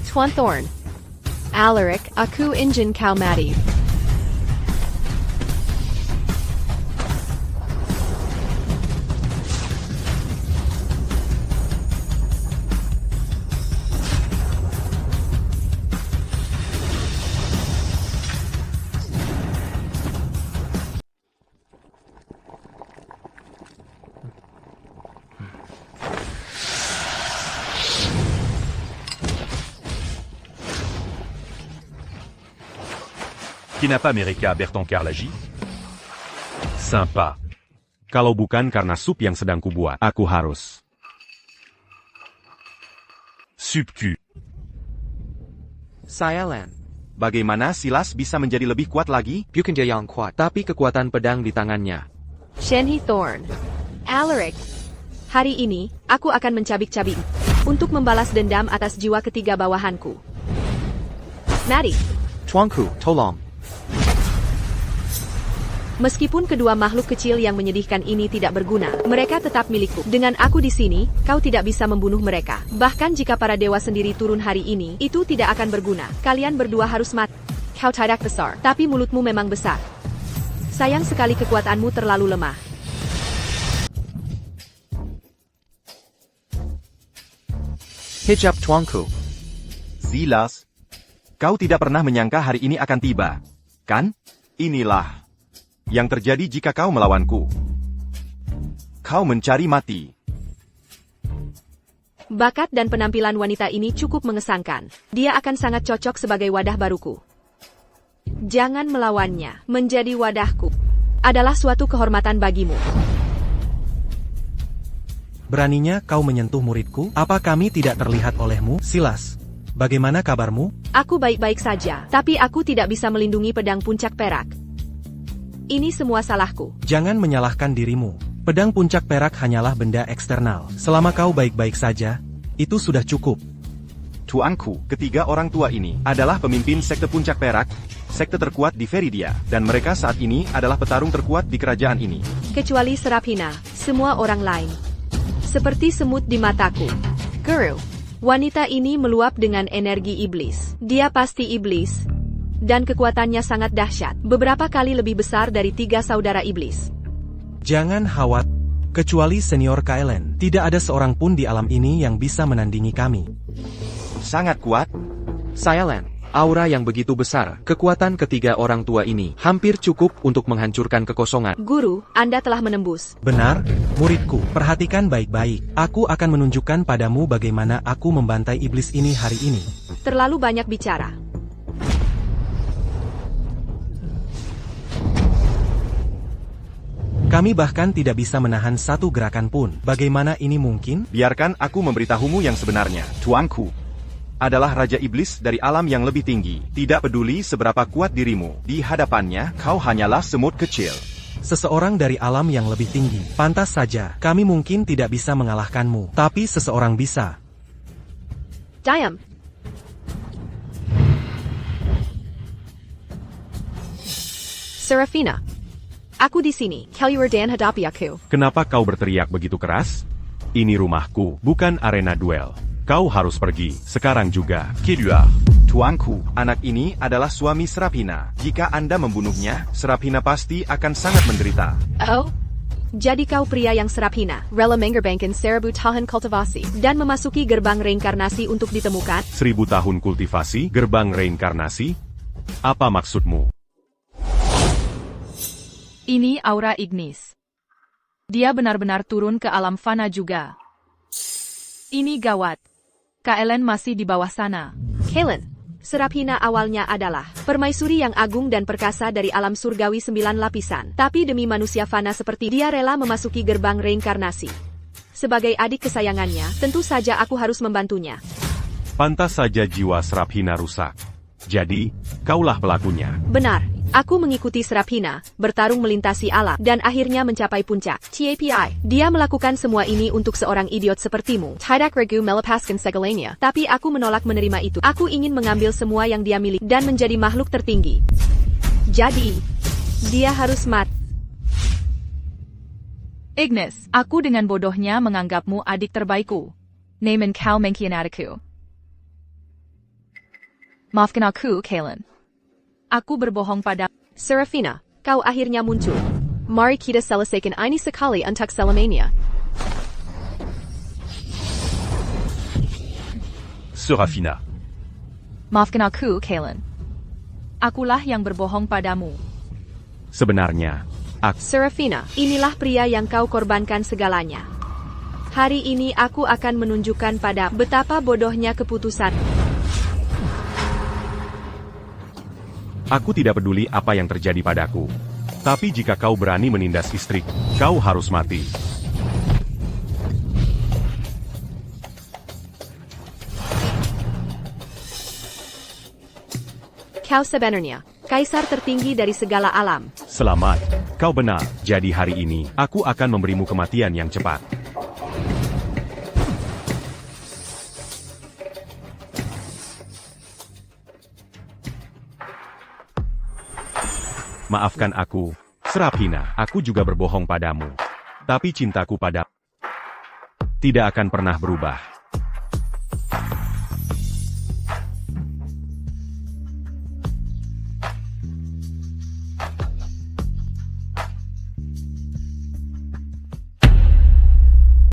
Tuan Thorn. Alaric, aku ingin kau mati. Kenapa mereka bertengkar lagi? Sympa. Kalau bukan karena sup yang sedang kubuat, aku harus. Subcu. Sayalan. Bagaimana Silas bisa menjadi lebih kuat lagi? Bukan dia yang kuat, tapi kekuatan pedang di tangannya. Shenhe Thorn. Alaric. Hari ini, aku akan mencabik-cabik untuk membalas dendam atas jiwa ketiga bawahanku. Mari. Tuanku, tolong. Meskipun kedua makhluk kecil yang menyedihkan ini tidak berguna, mereka tetap milikku. Dengan aku di sini, kau tidak bisa membunuh mereka. Bahkan jika para dewa sendiri turun hari ini, itu tidak akan berguna. Kalian berdua harus mati. Kau tidak besar, tapi mulutmu memang besar. Sayang sekali kekuatanmu terlalu lemah. Hijab tuanku. Silas, kau tidak pernah menyangka hari ini akan tiba, kan? Inilah yang terjadi jika kau melawanku. Kau mencari mati. Bakat dan penampilan wanita ini cukup mengesankan. Dia akan sangat cocok sebagai wadah baruku. Jangan melawannya. Menjadi wadahku adalah suatu kehormatan bagimu. Beraninya kau menyentuh muridku? Apa kami tidak terlihat olehmu? Silas, bagaimana kabarmu? Aku baik-baik saja, tapi aku tidak bisa melindungi pedang puncak perak. Ini semua salahku. Jangan menyalahkan dirimu. Pedang puncak perak hanyalah benda eksternal. Selama kau baik-baik saja, itu sudah cukup. Tuanku, ketiga orang tua ini adalah pemimpin sekte puncak perak, sekte terkuat di Veridia, dan mereka saat ini adalah petarung terkuat di kerajaan ini. Kecuali Serafina, semua orang lain. Seperti semut di mataku. Guru, wanita ini meluap dengan energi iblis. Dia pasti iblis. Dan kekuatannya sangat dahsyat, beberapa kali lebih besar dari 3 saudara iblis. Jangan khawatir, kecuali senior Kaelen. Tidak ada seorang pun di alam ini yang bisa menandingi kami. Sangat kuat. Silent, aura yang begitu besar, kekuatan ketiga orang tua ini hampir cukup untuk menghancurkan kekosongan. Guru, Anda telah menembus. Benar, muridku, perhatikan baik-baik. Aku akan menunjukkan padamu bagaimana aku membantai iblis ini hari ini. Terlalu banyak bicara. Kami bahkan tidak bisa menahan satu gerakan pun. Bagaimana ini mungkin? Biarkan aku memberitahumu yang sebenarnya. Tuanku adalah Raja Iblis dari alam yang lebih tinggi. Tidak peduli seberapa kuat dirimu, di hadapannya kau hanyalah semut kecil. Seseorang dari alam yang lebih tinggi. Pantas saja, kami mungkin tidak bisa mengalahkanmu. Tapi seseorang bisa. Diam. Serafina. Aku di sini. Kelurdan hadapi aku. Kenapa kau berteriak begitu keras? Ini rumahku, bukan arena duel. Kau harus pergi, sekarang juga. Kedua, tuanku, anak ini adalah suami Serafina. Jika Anda membunuhnya, Serafina pasti akan sangat menderita. Oh? Jadi kau pria yang Serafina, rela mengerbangkan 1000 tahun kultivasi, dan memasuki gerbang reinkarnasi untuk ditemukan? 1000 tahun kultivasi, gerbang reinkarnasi? Apa maksudmu? Ini aura Ignis. Dia benar-benar turun ke alam fana juga. Ini gawat. Kaelen masih di bawah sana. Kaelen, Serafina awalnya adalah permaisuri yang agung dan perkasa dari alam surgawi 9 lapisan. Tapi demi manusia fana seperti dia rela memasuki gerbang reinkarnasi. Sebagai adik kesayangannya, tentu saja aku harus membantunya. Pantas saja jiwa Serafina rusak. Jadi, kaulah pelakunya. Benar. Aku mengikuti Serafina, bertarung melintasi alam, dan akhirnya mencapai puncak. TAPI. Dia melakukan semua ini untuk seorang idiot sepertimu. Tidak ragu melepaskan segalanya. Tapi aku menolak menerima itu. Aku ingin mengambil semua yang dia miliki, dan menjadi makhluk tertinggi. Jadi, dia harus mati. Ignis, aku dengan bodohnya menganggapmu adik terbaikku. Namun kau mengkhianatiku. Maafkan aku, Kaelen. Aku berbohong pada Serafina, kau akhirnya muncul. Mari kita selesaikan ini sekali untuk selamanya. Serafina. Maafkan aku, Kaelen. Akulah yang berbohong padamu. Sebenarnya, aku... Serafina, inilah pria yang kau korbankan segalanya. Hari ini aku akan menunjukkan pada betapa bodohnya keputusan. Aku tidak peduli apa yang terjadi padaku. Tapi jika kau berani menindas istri, kau harus mati. Kau sebenarnya kaisar tertinggi dari segala alam. Selamat, kau benar. Jadi hari ini, aku akan memberimu kematian yang cepat. Maafkan aku, Serafina, aku juga berbohong padamu. Tapi cintaku pada tidak akan pernah berubah.